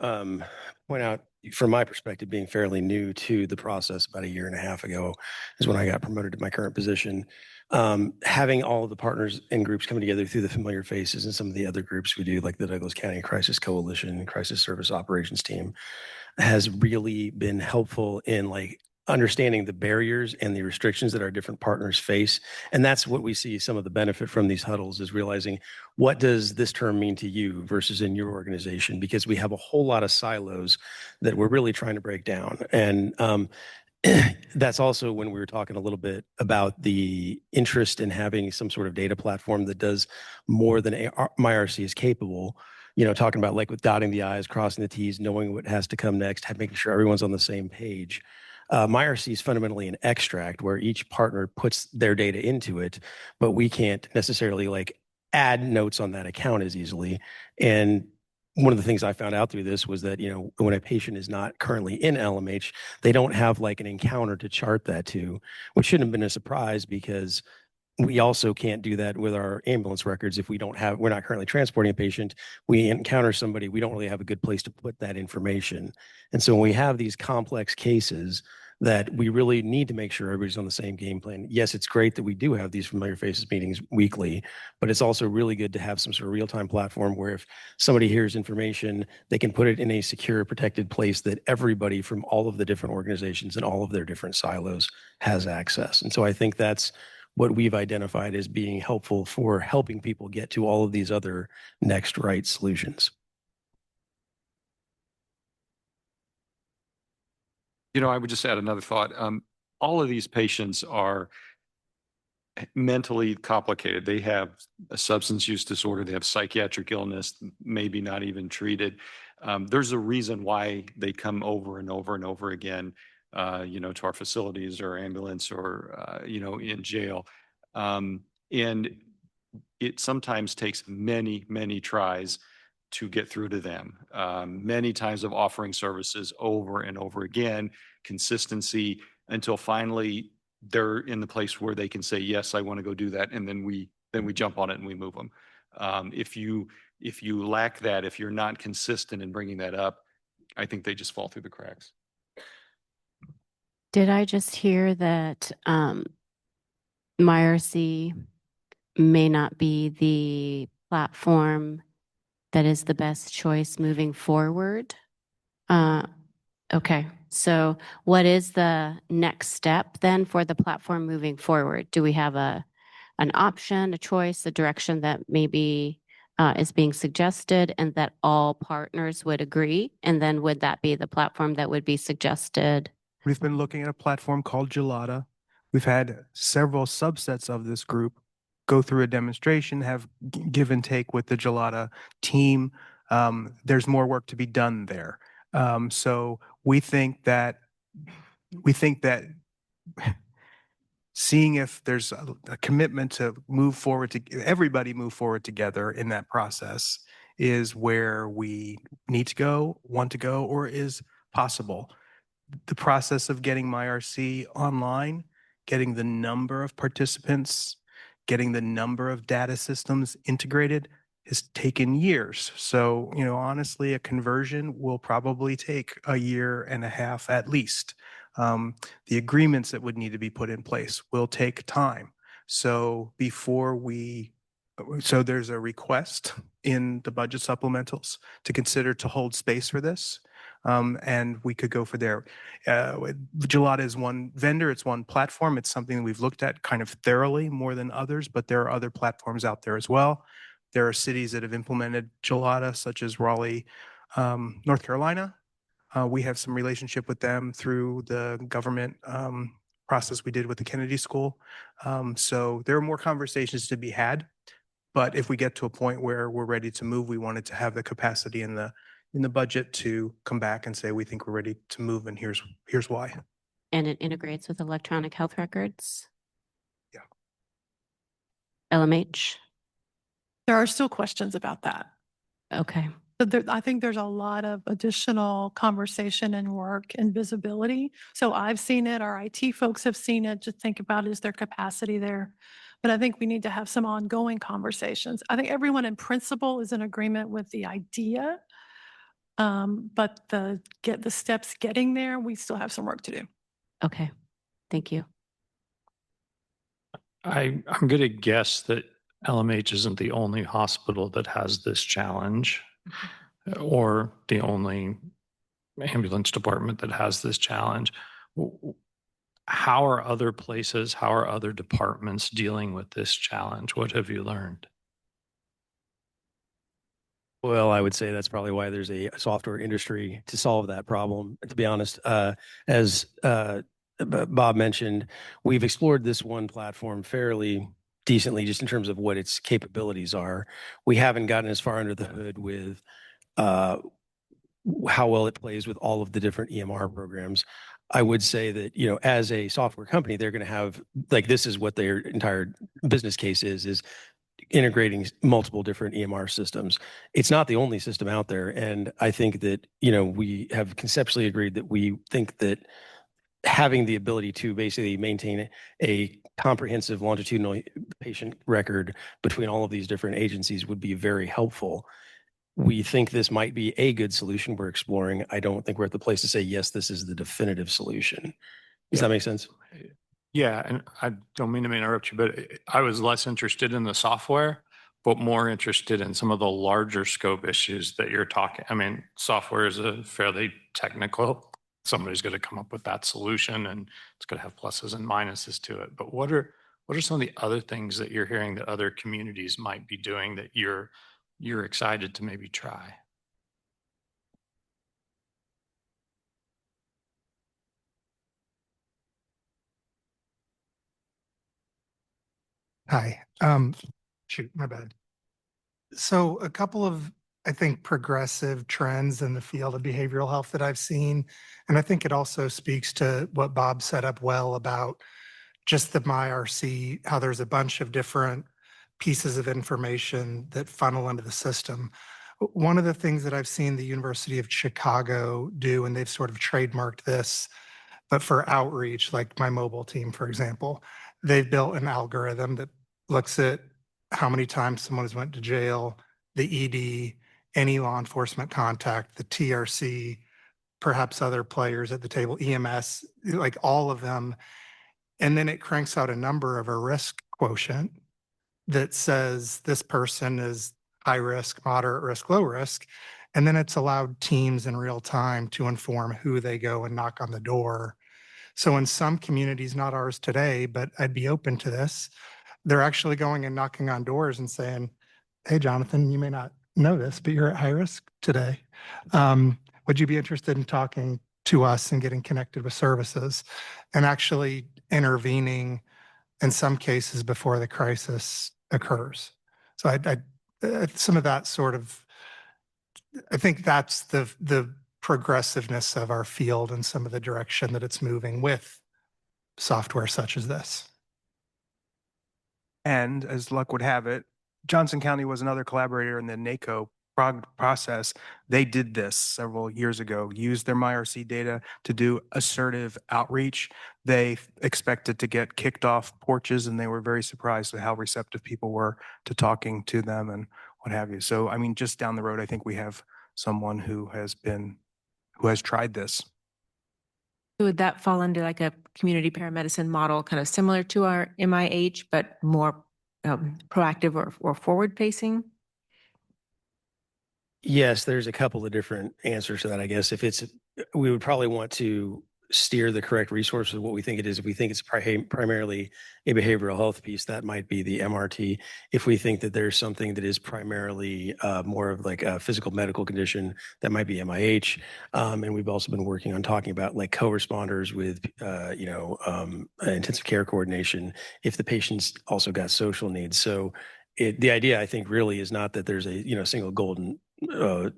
Speaker 7: point out, from my perspective, being fairly new to the process, about a year and a half ago is when I got promoted to my current position. Having all of the partners and groups coming together through the Familiar Faces and some of the other groups we do, like the Douglas County Crisis Coalition, Crisis Service Operations Team, has really been helpful in like understanding the barriers and the restrictions that our different partners face. And that's what we see some of the benefit from these huddles, is realizing, what does this term mean to you versus in your organization? Because we have a whole lot of silos that we're really trying to break down. And that's also when we were talking a little bit about the interest in having some sort of data platform that does more than MyRC is capable. You know, talking about like with dotting the I's, crossing the T's, knowing what has to come next, making sure everyone's on the same page. MyRC is fundamentally an extract where each partner puts their data into it, but we can't necessarily like add notes on that account as easily. And one of the things I found out through this was that, you know, when a patient is not currently in LMH, they don't have like an encounter to chart that to, which shouldn't have been a surprise, because we also can't do that with our ambulance records. If we're not currently transporting a patient, we encounter somebody, we don't really have a good place to put that information. And so when we have these complex cases that we really need to make sure everybody's on the same game plan. Yes, it's great that we do have these Familiar Faces meetings weekly, but it's also really good to have some sort of real-time platform where if somebody hears information, they can put it in a secure, protected place that everybody from all of the different organizations and all of their different silos has access. And so I think that's what we've identified as being helpful for helping people get to all of these other next right solutions.
Speaker 8: You know, I would just add another thought. All of these patients are mentally complicated. They have a substance use disorder. They have psychiatric illness, maybe not even treated. There's a reason why they come over and over and over again, you know, to our facilities or ambulance or, you know, in jail. And it sometimes takes many, many tries to get through to them. Many times of offering services over and over again, consistency, until finally they're in the place where they can say, yes, I want to go do that. And then we jump on it and we move them. If you lack that, if you're not consistent in bringing that up, I think they just fall through the cracks.
Speaker 11: Did I just hear that MyRC may not be the platform that is the best choice moving forward? Okay, so what is the next step then for the platform moving forward? Do we have an option, a choice, a direction that maybe is being suggested and that all partners would agree? And then would that be the platform that would be suggested?
Speaker 2: We've been looking at a platform called Gelada. We've had several subsets of this group go through a demonstration, have give and take with the Gelada team. There's more work to be done there. So we think that seeing if there's a commitment to move forward, to everybody move forward together in that process, is where we need to go, want to go, or is possible. The process of getting MyRC online, getting the number of participants, getting the number of data systems integrated has taken years. So, you know, honestly, a conversion will probably take a year and a half at least. The agreements that would need to be put in place will take time. So so there's a request in the budget supplementals to consider to hold space for this. And we could go for there. Gelada is one vendor, it's one platform. It's something that we've looked at kind of thoroughly more than others, but there are other platforms out there as well. There are cities that have implemented Gelada, such as Raleigh, North Carolina. We have some relationship with them through the government process we did with the Kennedy School. So there are more conversations to be had. But if we get to a point where we're ready to move, we wanted to have the capacity in the budget to come back and say, we think we're ready to move, and here's why.
Speaker 11: And it integrates with electronic health records?
Speaker 2: Yeah.
Speaker 11: LMH?
Speaker 9: There are still questions about that.
Speaker 11: Okay.
Speaker 9: But I think there's a lot of additional conversation and work and visibility. So I've seen it, our IT folks have seen it. Just think about, is there capacity there? But I think we need to have some ongoing conversations. I think everyone in principle is in agreement with the idea. But the steps getting there, we still have some work to do.
Speaker 11: Okay, thank you.
Speaker 10: I'm going to guess that LMH isn't the only hospital that has this challenge or the only ambulance department that has this challenge. How are other places, how are other departments dealing with this challenge? What have you learned?
Speaker 7: Well, I would say that's probably why there's a software industry to solve that problem. To be honest, as Bob mentioned, we've explored this one platform fairly decently just in terms of what its capabilities are. We haven't gotten as far under the hood with how well it plays with all of the different EMR programs. I would say that, you know, as a software company, they're going to have, like, this is what their entire business case is integrating multiple different EMR systems. It's not the only system out there. And I think that, you know, we have conceptually agreed that we think that having the ability to basically maintain a comprehensive longitudinal patient record between all of these different agencies would be very helpful. We think this might be a good solution we're exploring. I don't think we're at the place to say, yes, this is the definitive solution. Does that make sense?
Speaker 10: Yeah, and I don't mean to interrupt you, but I was less interested in the software, but more interested in some of the larger scope issues that you're talking. I mean, software is a fairly technical. Somebody's going to come up with that solution, and it's going to have pluses and minuses to it. But what are some of the other things that you're hearing that other communities might be doing that you're excited to maybe try?
Speaker 4: Hi. Shoot, my bad. So a couple of, I think, progressive trends in the field of behavioral health that I've seen. And I think it also speaks to what Bob set up well about just the MyRC, how there's a bunch of different pieces of information that funnel into the system. One of the things that I've seen the University of Chicago do, and they've sort of trademarked this, but for outreach, like my mobile team, for example, they've built an algorithm that looks at how many times someone has went to jail, the ED, any law enforcement contact, the TRC, perhaps other players at the table, EMS, like all of them. And then it cranks out a number of a risk quotient that says this person is high risk, moderate risk, low risk. And then it's allowed teams in real time to inform who they go and knock on the door. So in some communities, not ours today, but I'd be open to this, they're actually going and knocking on doors and saying, hey, Jonathan, you may not know this, but you're at high risk today. Would you be interested in talking to us and getting connected with services and actually intervening in some cases before the crisis occurs? So some of that sort of, I think that's the progressiveness of our field and some of the direction that it's moving with software such as this.
Speaker 2: And as luck would have it, Johnson County was another collaborator in the NACO process. They did this several years ago, used their MyRC data to do assertive outreach. They expected to get kicked off porches, and they were very surprised at how receptive people were to talking to them and what have you. So, I mean, just down the road, I think we have someone who has tried this.
Speaker 12: Would that fall under like a community paramedicine model, kind of similar to our MIH, but more proactive or forward facing?
Speaker 7: Yes, there's a couple of different answers to that, I guess. We would probably want to steer the correct resources of what we think it is. If we think it's primarily a behavioral health piece, that might be the MRT. If we think that there's something that is primarily more of like a physical medical condition, that might be MIH. And we've also been working on talking about like co-responders with, intensive care coordination if the patient's also got social needs. So the idea, I think, really is not that there's a single golden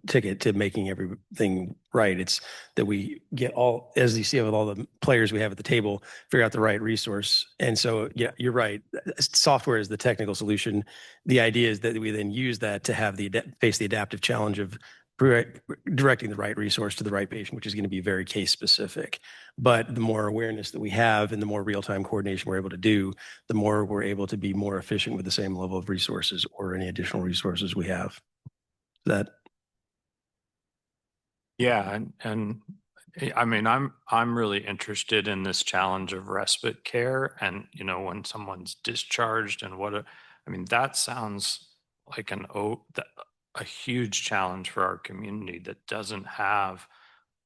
Speaker 7: ticket to making everything right. It's that we get all, as you see with all the players we have at the table, figure out the right resource. And so, yeah, you're right. Software is the technical solution. The idea is that we then use that to have face the adaptive challenge of directing the right resource to the right patient, which is going to be very case specific. But the more awareness that we have and the more real-time coordination we're able to do, the more we're able to be more efficient with the same level of resources or any additional resources we have. That
Speaker 13: Yeah, and I mean, I'm really interested in this challenge of respite care, and you know, when someone's discharged and I mean, that sounds like a huge challenge for our community that doesn't have.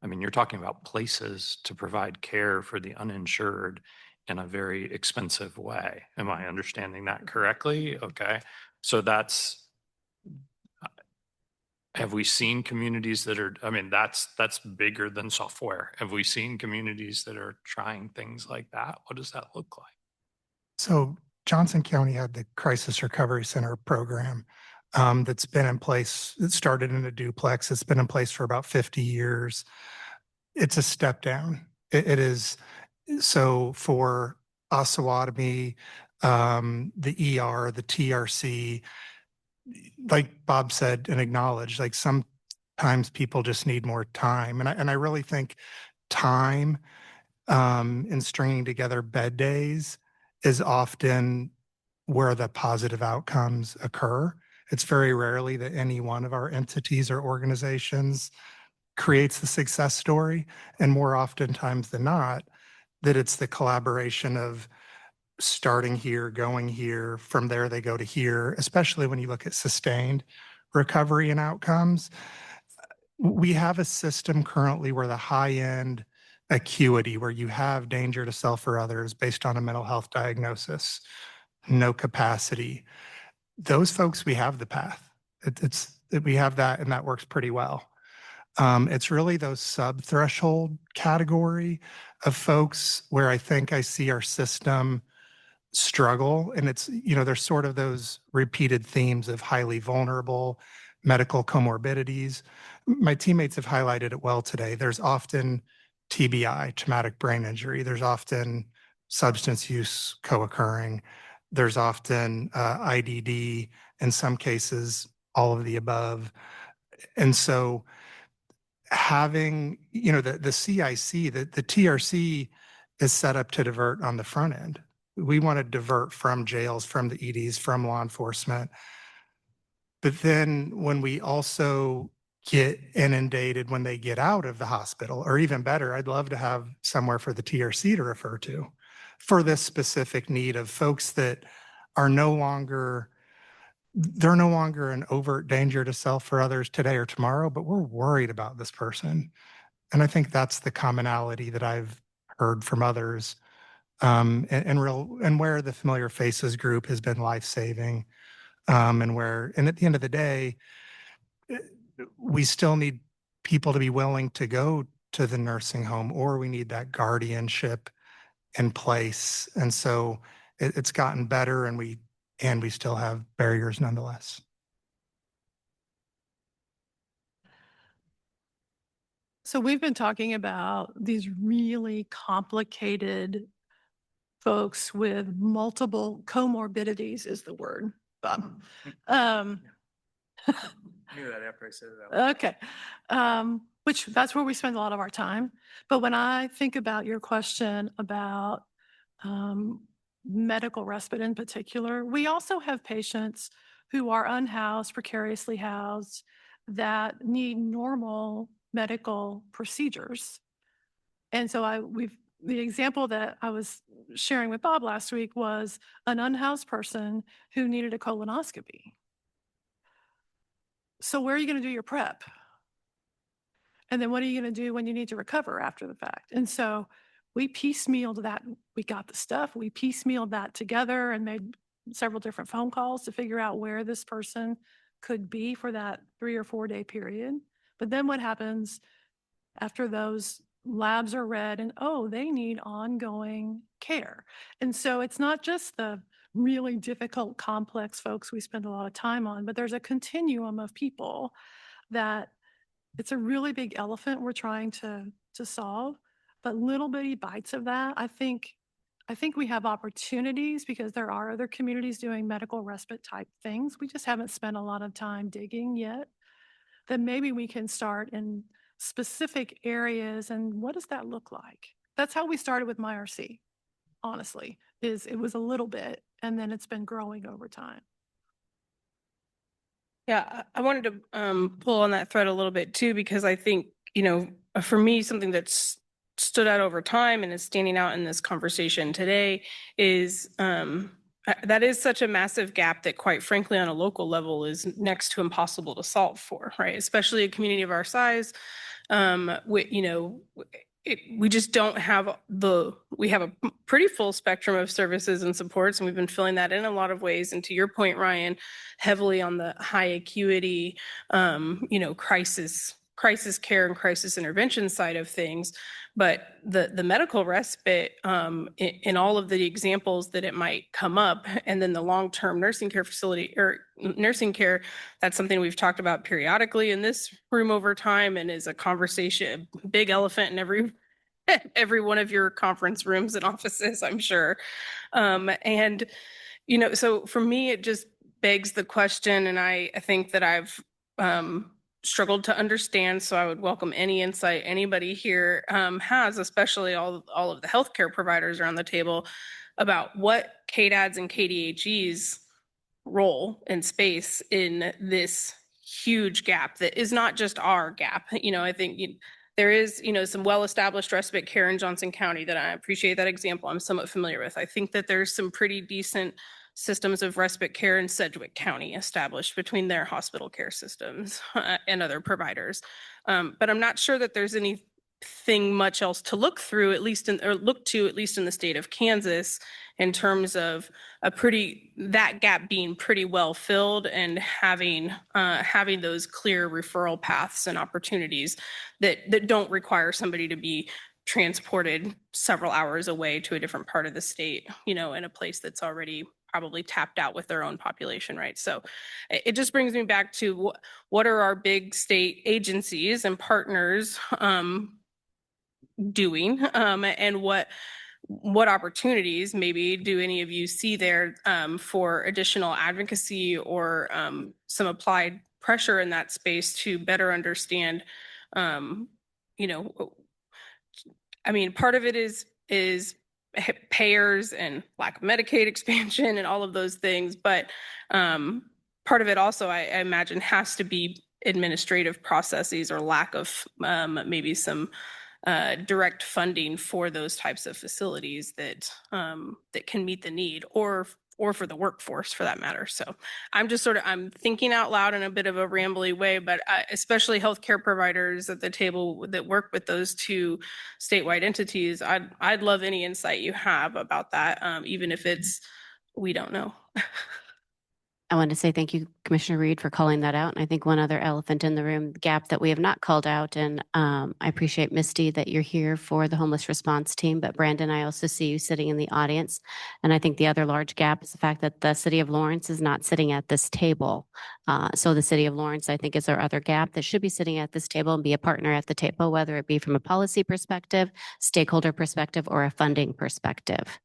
Speaker 13: I mean, you're talking about places to provide care for the uninsured in a very expensive way. Am I understanding that correctly? Okay, so have we seen communities that are, I mean, that's bigger than software. Have we seen communities that are trying things like that? What does that look like?
Speaker 4: So Johnson County had the Crisis Recovery Center program that's been in place. It started in a duplex. It's been in place for about 50 years. It's a step down. It is. So for Osawatomie, the ER, the TRC, like Bob said and acknowledged, like sometimes people just need more time. And I really think time in stringing together bed days is often where the positive outcomes occur. It's very rarely that any one of our entities or organizations creates the success story. And more oftentimes than not, that it's the collaboration of starting here, going here, from there they go to here, especially when you look at sustained recovery and outcomes. We have a system currently where the high end acuity, where you have danger to self or others based on a mental health diagnosis, no capacity. Those folks, we have the path. We have that, and that works pretty well. It's really those sub-threshold category of folks where I think I see our system struggle. And it's, you know, there's sort of those repeated themes of highly vulnerable medical comorbidities. My teammates have highlighted it well today. There's often TBI, traumatic brain injury. There's often substance use co-occurring. There's often IDD, in some cases, all of the above. And so having, you know, the CIC, the TRC is set up to divert on the front end. We want to divert from jails, from the EDs, from law enforcement. But then when we also get inundated when they get out of the hospital, or even better, I'd love to have somewhere for the TRC to refer to for this specific need of folks that are no longer, they're no longer an overt danger to self or others today or tomorrow, but we're worried about this person. And I think that's the commonality that I've heard from others, and where the Familiar Faces group has been life-saving, and at the end of the day, we still need people to be willing to go to the nursing home, or we need that guardianship in place. And so it's gotten better, and we still have barriers nonetheless.
Speaker 9: So we've been talking about these really complicated folks with multiple comorbidities is the word, Bob.
Speaker 2: I knew that after I said it out.
Speaker 9: Okay. Which that's where we spend a lot of our time. But when I think about your question about medical respite in particular, we also have patients who are unhoused, precariously housed, that need normal medical procedures. And so the example that I was sharing with Bob last week was an unhoused person who needed a colonoscopy. So where are you going to do your prep? And then what are you going to do when you need to recover after the fact? And so we piecemealed that. We got the stuff. We piecemealed that together and made several different phone calls to figure out where this person could be for that 3 or 4 day period. But then what happens after those labs are read and, oh, they need ongoing care. And so it's not just the really difficult, complex folks we spend a lot of time on, but there's a continuum of people that it's a really big elephant we're trying to solve, but little bitty bites of that. I think we have opportunities because there are other communities doing medical respite type things. We just haven't spent a lot of time digging yet. then maybe we can start in specific areas. And what does that look like? That's how we started with MyRC, honestly, is it was a little bit, and then it's been growing over time.
Speaker 1: Yeah, I wanted to pull on that thread a little bit too, because I think, for me, something that's stood out over time and is standing out in this conversation today is that is such a massive gap that, quite frankly, on a local level is next to impossible to solve for, right? Especially a community of our size. We just don't have we have a pretty full spectrum of services and supports, and we've been filling that in a lot of ways. And to your point, Ryan, heavily on the high acuity, crisis care and crisis intervention side of things. But the medical respite, in all of the examples that it might come up, and then the long-term nursing care facility or nursing care, that's something we've talked about periodically in this room over time, and is a conversation, a big elephant in every one of your conference rooms and offices, I'm sure. So for me, it just begs the question, and I think that I've struggled to understand. So I would welcome any insight anybody here has, especially all of the healthcare providers around the table, about what KDAD's and KDHE's role and space in this huge gap that is not just our gap. I think there is, some well-established respite care in Johnson County that I appreciate that example. I'm somewhat familiar with. I think that there's some pretty decent systems of respite care in Sedgwick County established between their hospital care systems and other providers. But I'm not sure that there's anything much else to look through, at least in the state of Kansas, in terms of that gap being pretty well filled and having those clear referral paths and opportunities that don't require somebody to be transported several hours away to a different part of the state, in a place that's already probably tapped out with their own population, right? So it just brings me back to what are our big state agencies and partners doing, and what opportunities maybe do any of you see there for additional advocacy or some applied pressure in that space to better understand, part of it is payers and lack of Medicaid expansion and all of those things. But part of it also, I imagine, has to be administrative processes or lack of maybe some direct funding for those types of facilities that can meet the need, or for the workforce for that matter. So I'm just I'm thinking out loud in a bit of a rambly way, but especially healthcare providers at the table that work with those two statewide entities, I'd love any insight you have about that, even if it's, we don't know.
Speaker 11: I want to say thank you, Commissioner Reed, for calling that out. And I think one other elephant in the room gap that we have not called out, and I appreciate, Misty, that you're here for the homeless response team. But Brandon, I also see you sitting in the audience. And I think the other large gap is the fact that the city of Lawrence is not sitting at this table. So the city of Lawrence, I think, is our other gap that should be sitting at this table and be a partner at the table, whether it be from a policy perspective, stakeholder perspective, or a funding perspective.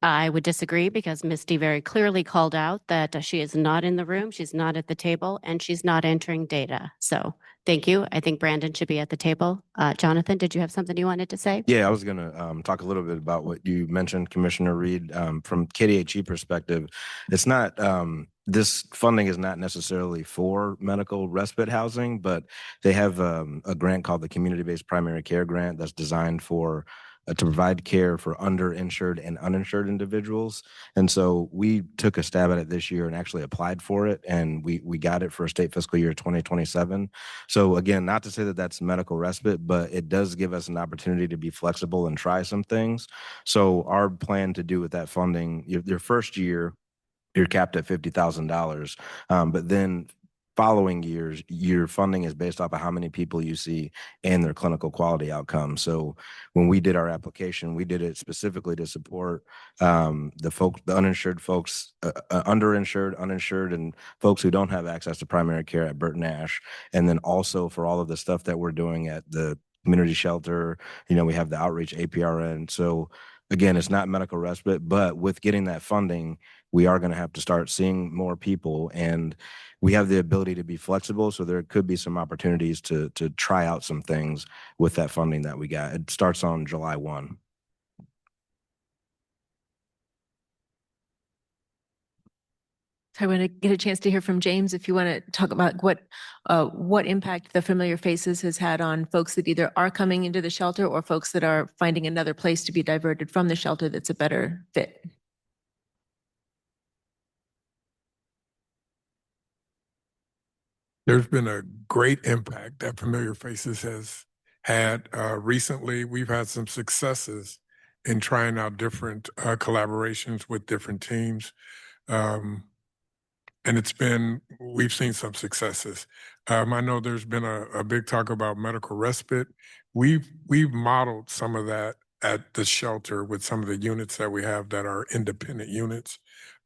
Speaker 11: I would disagree, because Misty very clearly called out that she is not in the room, she's not at the table, and she's not entering data. So thank you. I think Brandon should be at the table. Jonathan, did you have something you wanted to say?
Speaker 5: Yeah, I was going to talk a little bit about what you mentioned, Commissioner Reed. From KDHE perspective, it's not, this funding is not necessarily for medical respite housing, but they have a grant called the Community-Based Primary Care Grant that's designed for to provide care for underinsured and uninsured individuals. And so we took a stab at it this year and actually applied for it, and we got it for state fiscal year 2027. So again, not to say that that's medical respite, but it does give us an opportunity to be flexible and try some things. So our plan to do with that funding, your first year, you're capped at $50,000, but then following years, your funding is based off of how many people you see and their clinical quality outcomes. So when we did our application, we did it specifically to support the uninsured folks, underinsured, uninsured, and folks who don't have access to primary care at Burton Ash. And then also for all of the stuff that we're doing at the community shelter, we have the outreach APRN. So again, it's not medical respite, but with getting that funding, we are going to have to start seeing more people, and we have the ability to be flexible. So there could be some opportunities to try out some things with that funding that we got. It starts on July 1.
Speaker 12: I want to get a chance to hear from James if you want to talk about what impact the Familiar Faces has had on folks that either are coming into the shelter or folks that are finding another place to be diverted from the shelter that's a better fit.
Speaker 3: There's been a great impact that Familiar Faces has had. Recently, we've had some successes in trying out different collaborations with different teams. And we've seen some successes. I know there's been a big talk about medical respite. We've modeled some of that at the shelter with some of the units that we have that are independent units.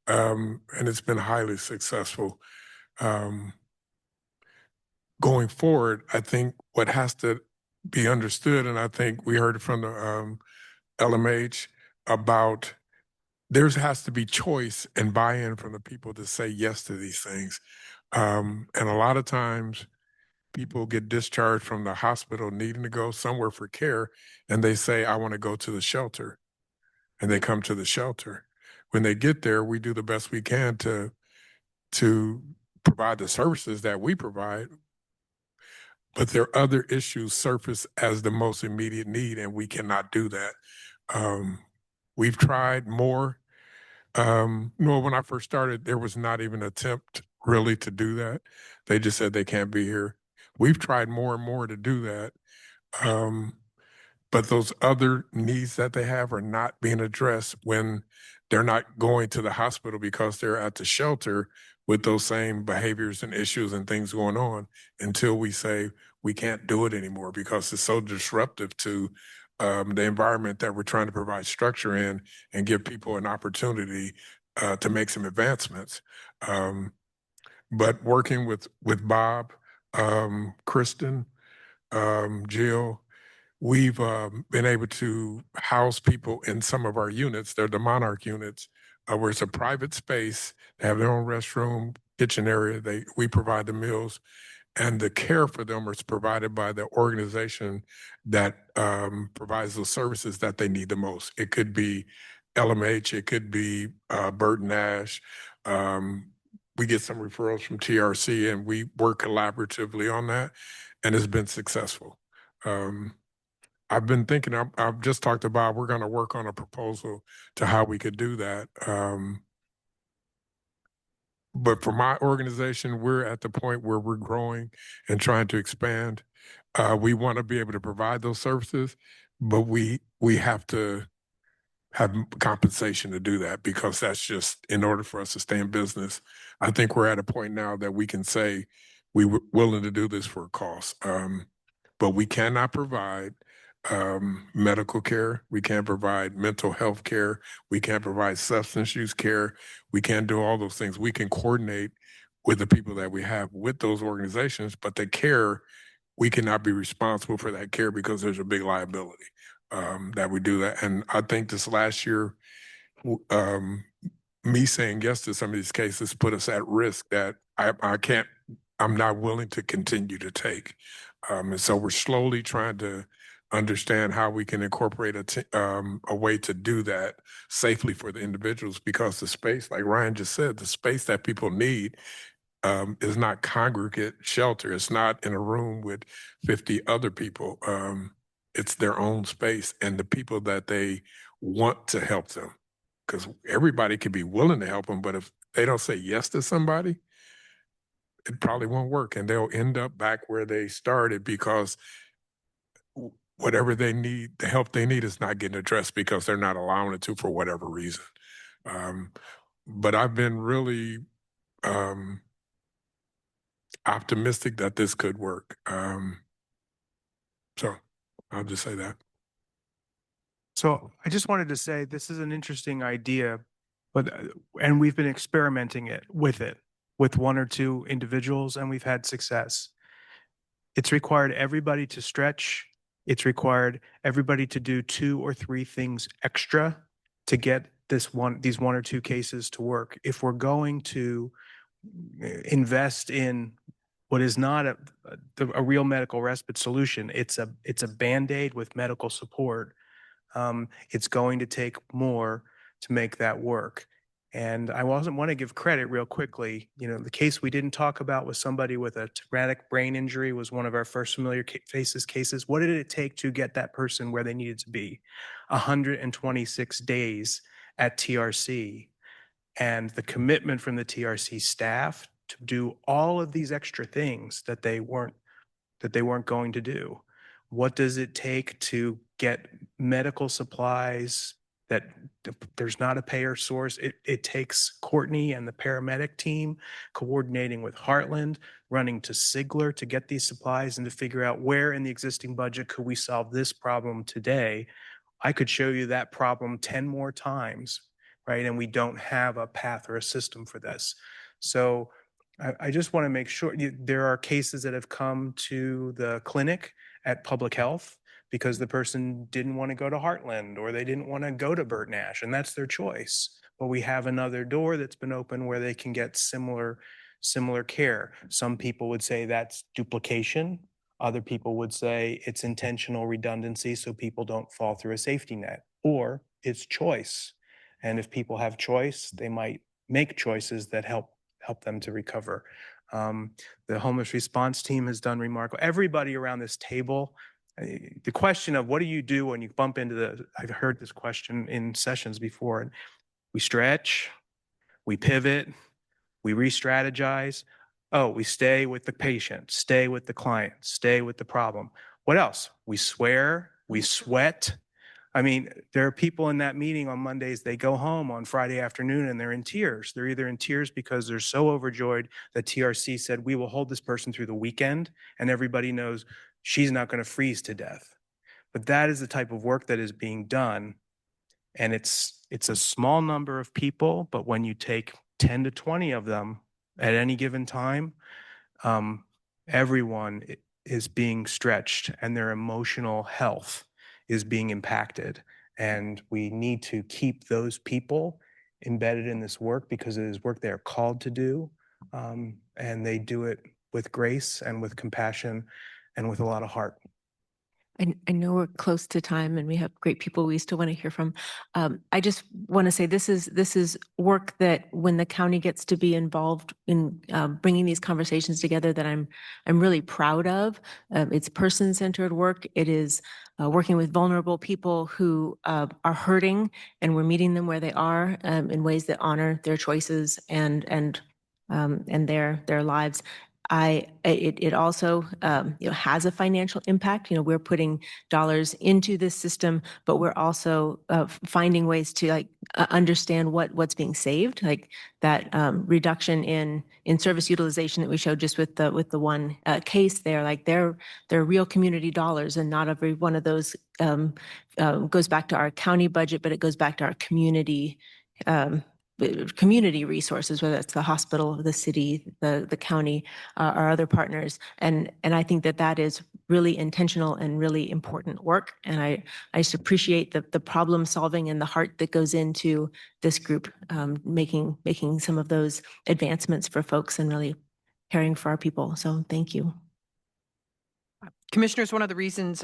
Speaker 3: And it's been highly successful. Going forward, I think what has to be understood, and I think we heard from the LMH about there has to be choice and buy-in from the people to say yes to these things. And a lot of times people get discharged from the hospital needing to go somewhere for care, and they say, I want to go to the shelter. And they come to the shelter. When they get there, we do the best we can to provide the services that we provide. But there are other issues surface as the most immediate need, and we cannot do that. We've tried more. When I first started, there was not even an attempt really to do that. They just said they can't be here. We've tried more and more to do that. But those other needs that they have are not being addressed when they're not going to the hospital because they're at the shelter with those same behaviors and issues and things going on until we say we can't do it anymore because it's so disruptive to the environment that we're trying to provide structure in and give people an opportunity to make some advancements. But working with Bob, Kristen, Jill, we've been able to house people in some of our units. They're the Monarch units, where it's a private space. They have their own restroom, kitchen area. We provide the meals, and the care for them is provided by the organization that provides those services that they need the most. It could be LMH, it could be Burton Nash. We get some referrals from TRC, and we work collaboratively on that, and it's been successful. I've been thinking, I've just talked about, we're going to work on a proposal to how we could do that. But for my organization, we're at the point where we're growing and trying to expand. We want to be able to provide those services, but we have to have compensation to do that because that's just in order for us to stay in business. I think we're at a point now that we can say we're willing to do this for a cost. But we cannot provide medical care. We can't provide mental health care. We can't provide substance use care. We can't do all those things. We can coordinate with the people that we have with those organizations, but the care, we cannot be responsible for that care because there's a big liability that we do that. And I think this last year, me saying yes to some of these cases put us at risk that I'm not willing to continue to take. And so we're slowly trying to understand how we can incorporate a way to do that safely for the individuals, because the space, like Ryan just said, the space that people need is not congregate shelter. It's not in a room with 50 other people. It's their own space and the people that they want to help them, because everybody could be willing to help them, but if they don't say yes to somebody, it probably won't work, and they'll end up back where they started because whatever they need, the help they need is not getting addressed because they're not allowing it to for whatever reason. But I've been really optimistic that this could work. So I'll just say that.
Speaker 2: So I just wanted to say this is an interesting idea, and we've been experimenting with one or two individuals, and we've had success. It's required everybody to stretch. It's required everybody to do 2 or 3 things extra to get these one or two cases to work. If we're going to invest in what is not a real medical respite solution, it's a Band-Aid with medical support. It's going to take more to make that work. And I wasn't want to give credit real quickly. You know, the case we didn't talk about was somebody with a traumatic brain injury was one of our first familiar faces cases. What did it take to get that person where they needed to be? 126 days at TRC. And the commitment from the TRC staff to do all of these extra things that they weren't going to do. What does it take to get medical supplies that there's not a payer source? It takes Courtney and the paramedic team coordinating with Heartland, running to Sigler to get these supplies and to figure out where in the existing budget could we solve this problem today. I could show you that problem 10 more times, right? And we don't have a path or a system for this. So I just want to make sure there are cases that have come to the clinic at public health because the person didn't want to go to Heartland or they didn't want to go to Burt Nash, and that's their choice. But we have another door that's been open where they can get similar care. Some people would say that's duplication. Other people would say it's intentional redundancy so people don't fall through a safety net, or it's choice. And if people have choice, they might make choices that help them to recover. The homeless response team has done remarkable. Everybody around this table, the question of what do you do when you bump into I've heard this question in sessions before, and we stretch, we pivot, we re-strategize. Oh, we stay with the patient, stay with the client, stay with the problem. What else? We swear, we sweat. I mean, there are people in that meeting on Mondays, they go home on Friday afternoon and they're in tears. They're either in tears because they're so overjoyed that TRC said, we will hold this person through the weekend, and everybody knows she's not going to freeze to death. But that is the type of work that is being done. And it's a small number of people, but when you take 10 to 20 of them at any given time, everyone is being stretched and their emotional health is being impacted. And we need to keep those people embedded in this work because it is work they're called to do. And they do it with grace and with compassion and with a lot of heart.
Speaker 12: I know we're close to time and we have great people we still want to hear from. I just want to say this is work that when the county gets to be involved in bringing these conversations together that I'm really proud of. It's person-centered work. It is working with vulnerable people who are hurting, and we're meeting them where they are in ways that honor their choices and their lives. It also has a financial impact. We're putting dollars into this system, but we're also finding ways to understand what's being saved, like that reduction in service utilization that we showed just with the one case there. Like they're real community dollars, and not every one of those goes back to our county budget, but it goes back to our community resources, whether it's the hospital, the city, the county, our other partners. And I think that is really intentional and really important work. And I just appreciate the problem solving and the heart that goes into this group, making some of those advancements for folks and really caring for our people. So thank you.
Speaker 14: Commissioners, one of the reasons,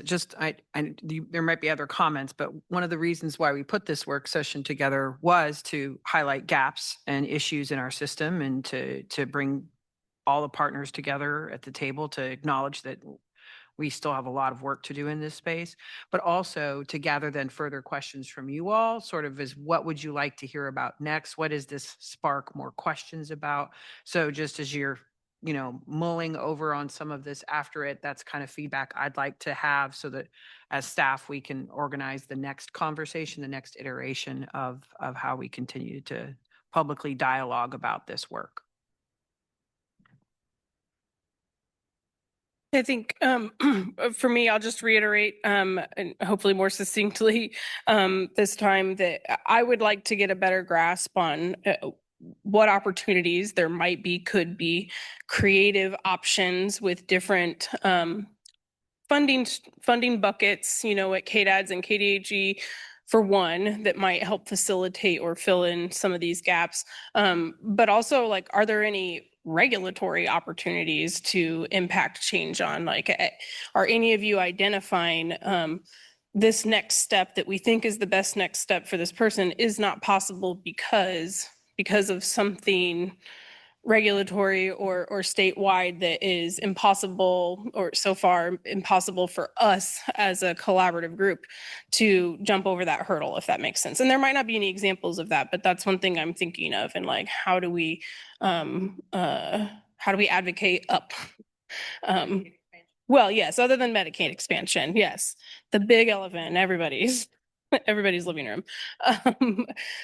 Speaker 14: there might be other comments, but one of the reasons why we put this work session together was to highlight gaps and issues in our system and to bring all the partners together at the table to acknowledge that we still have a lot of work to do in this space, but also to gather then further questions from you all, sort of as what would you like to hear about next? What does this spark more questions about? So just as you're mulling over on some of this after it, that's kind of feedback I'd like to have so that as staff, we can organize the next conversation, the next iteration of how we continue to publicly dialogue about this work.
Speaker 1: I think for me, I'll just reiterate, and hopefully more succinctly this time, that I would like to get a better grasp on what opportunities there might be, could be creative options with different funding buckets, at KDADS and KDHE, for one, that might help facilitate or fill in some of these gaps. But also, like, are there any regulatory opportunities to impact change on, like, are any of you identifying this next step that we think is the best next step for this person is not possible because of something regulatory or statewide that is impossible, or so far impossible for us as a collaborative group to jump over that hurdle, if that makes sense. And there might not be any examples of that, but that's one thing I'm thinking of. And like, how do we advocate up? Well, yes, other than Medicaid expansion, yes, the big elephant in everybody's living room.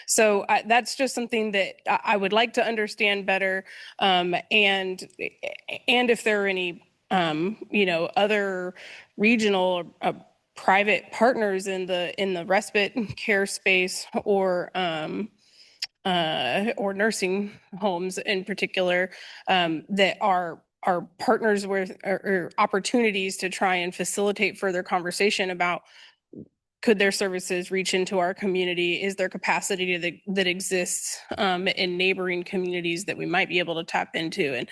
Speaker 1: So that's just something that I would like to understand better. And if there are any, other regional or private partners in the respite care space or nursing homes in particular, that are partners with or opportunities to try and facilitate further conversation about, could their services reach into our community? Is there capacity that exists in neighboring communities that we might be able to tap into? And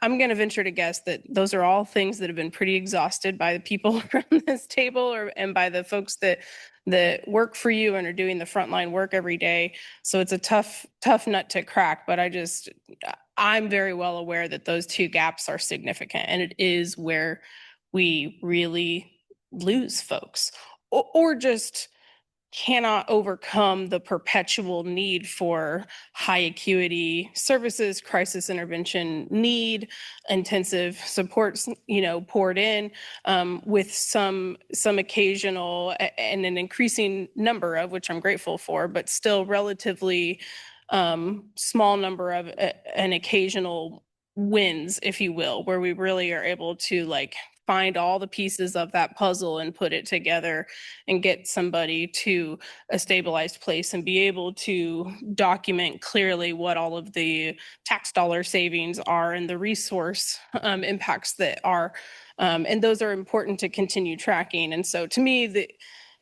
Speaker 1: I'm going to venture to guess that those are all things that have been pretty exhausted by the people around this table and by the folks that work for you and are doing the frontline work every day. So it's a tough nut to crack, but I'm very well aware that those two gaps are significant, and it is where we really lose folks. Or just cannot overcome the perpetual need for high acuity services, crisis intervention need, intensive supports, poured in, with some occasional and an increasing number of, which I'm grateful for, but still relatively small number of an occasional wins, if you will, where we really are able to like find all the pieces of that puzzle and put it together and get somebody to a stabilized place and be able to document clearly what all of the tax dollar savings are and the resource impacts that are. And those are important to continue tracking. And so to me,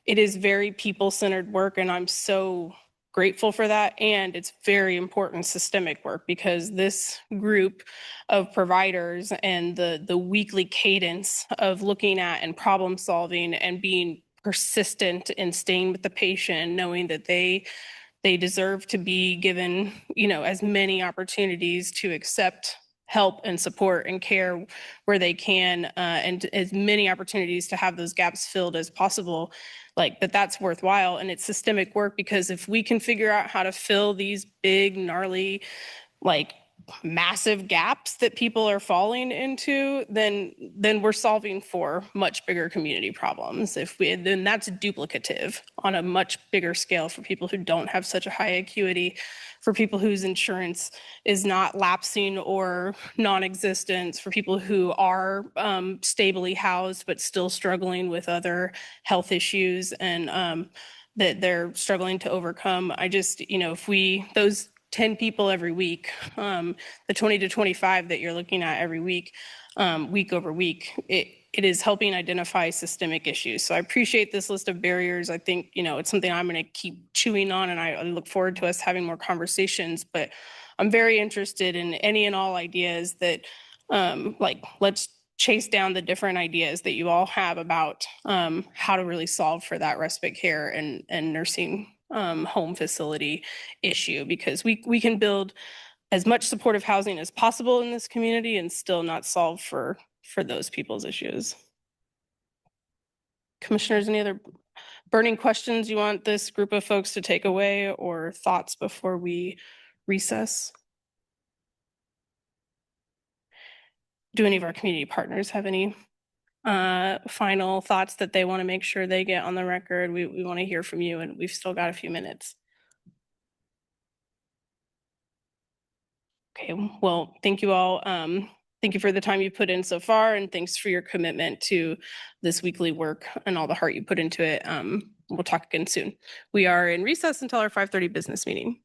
Speaker 1: it is very people-centered work, and I'm so grateful for that. And it's very important systemic work, because this group of providers and the weekly cadence of looking at and problem solving and being persistent in staying with the patient, knowing that they deserve to be given, as many opportunities to accept help and support and care where they can, and as many opportunities to have those gaps filled as possible, like that's worthwhile. And it's systemic work, because if we can figure out how to fill these big, gnarly, like massive gaps that people are falling into, then we're solving for much bigger community problems. Then that's duplicative on a much bigger scale for people who don't have such a high acuity, for people whose insurance is not lapsing or non-existent, for people who are stably housed but still struggling with other health issues and that they're struggling to overcome. I just, if those 10 people every week, the 20 to 25 that you're looking at every week, week over week, it is helping identify systemic issues. So I appreciate this list of barriers. I think, it's something I'm going to keep chewing on, and I look forward to us having more conversations, but I'm very interested in any and all ideas that, let's chase down the different ideas that you all have about how to really solve for that respite care and nursing home facility issue, because we can build as much supportive housing as possible in this community and still not solve for those people's issues. Commissioners, any other burning questions you want this group of folks to take away, or thoughts before we recess? Do any of our community partners have any final thoughts that they want to make sure they get on the record? We want to hear from you, and we've still got a few minutes. Okay, well, thank you all. Thank you for the time you put in so far, and thanks for your commitment to this weekly work and all the heart you put into it. We'll talk again soon. We are in recess until our 5:30 business meeting.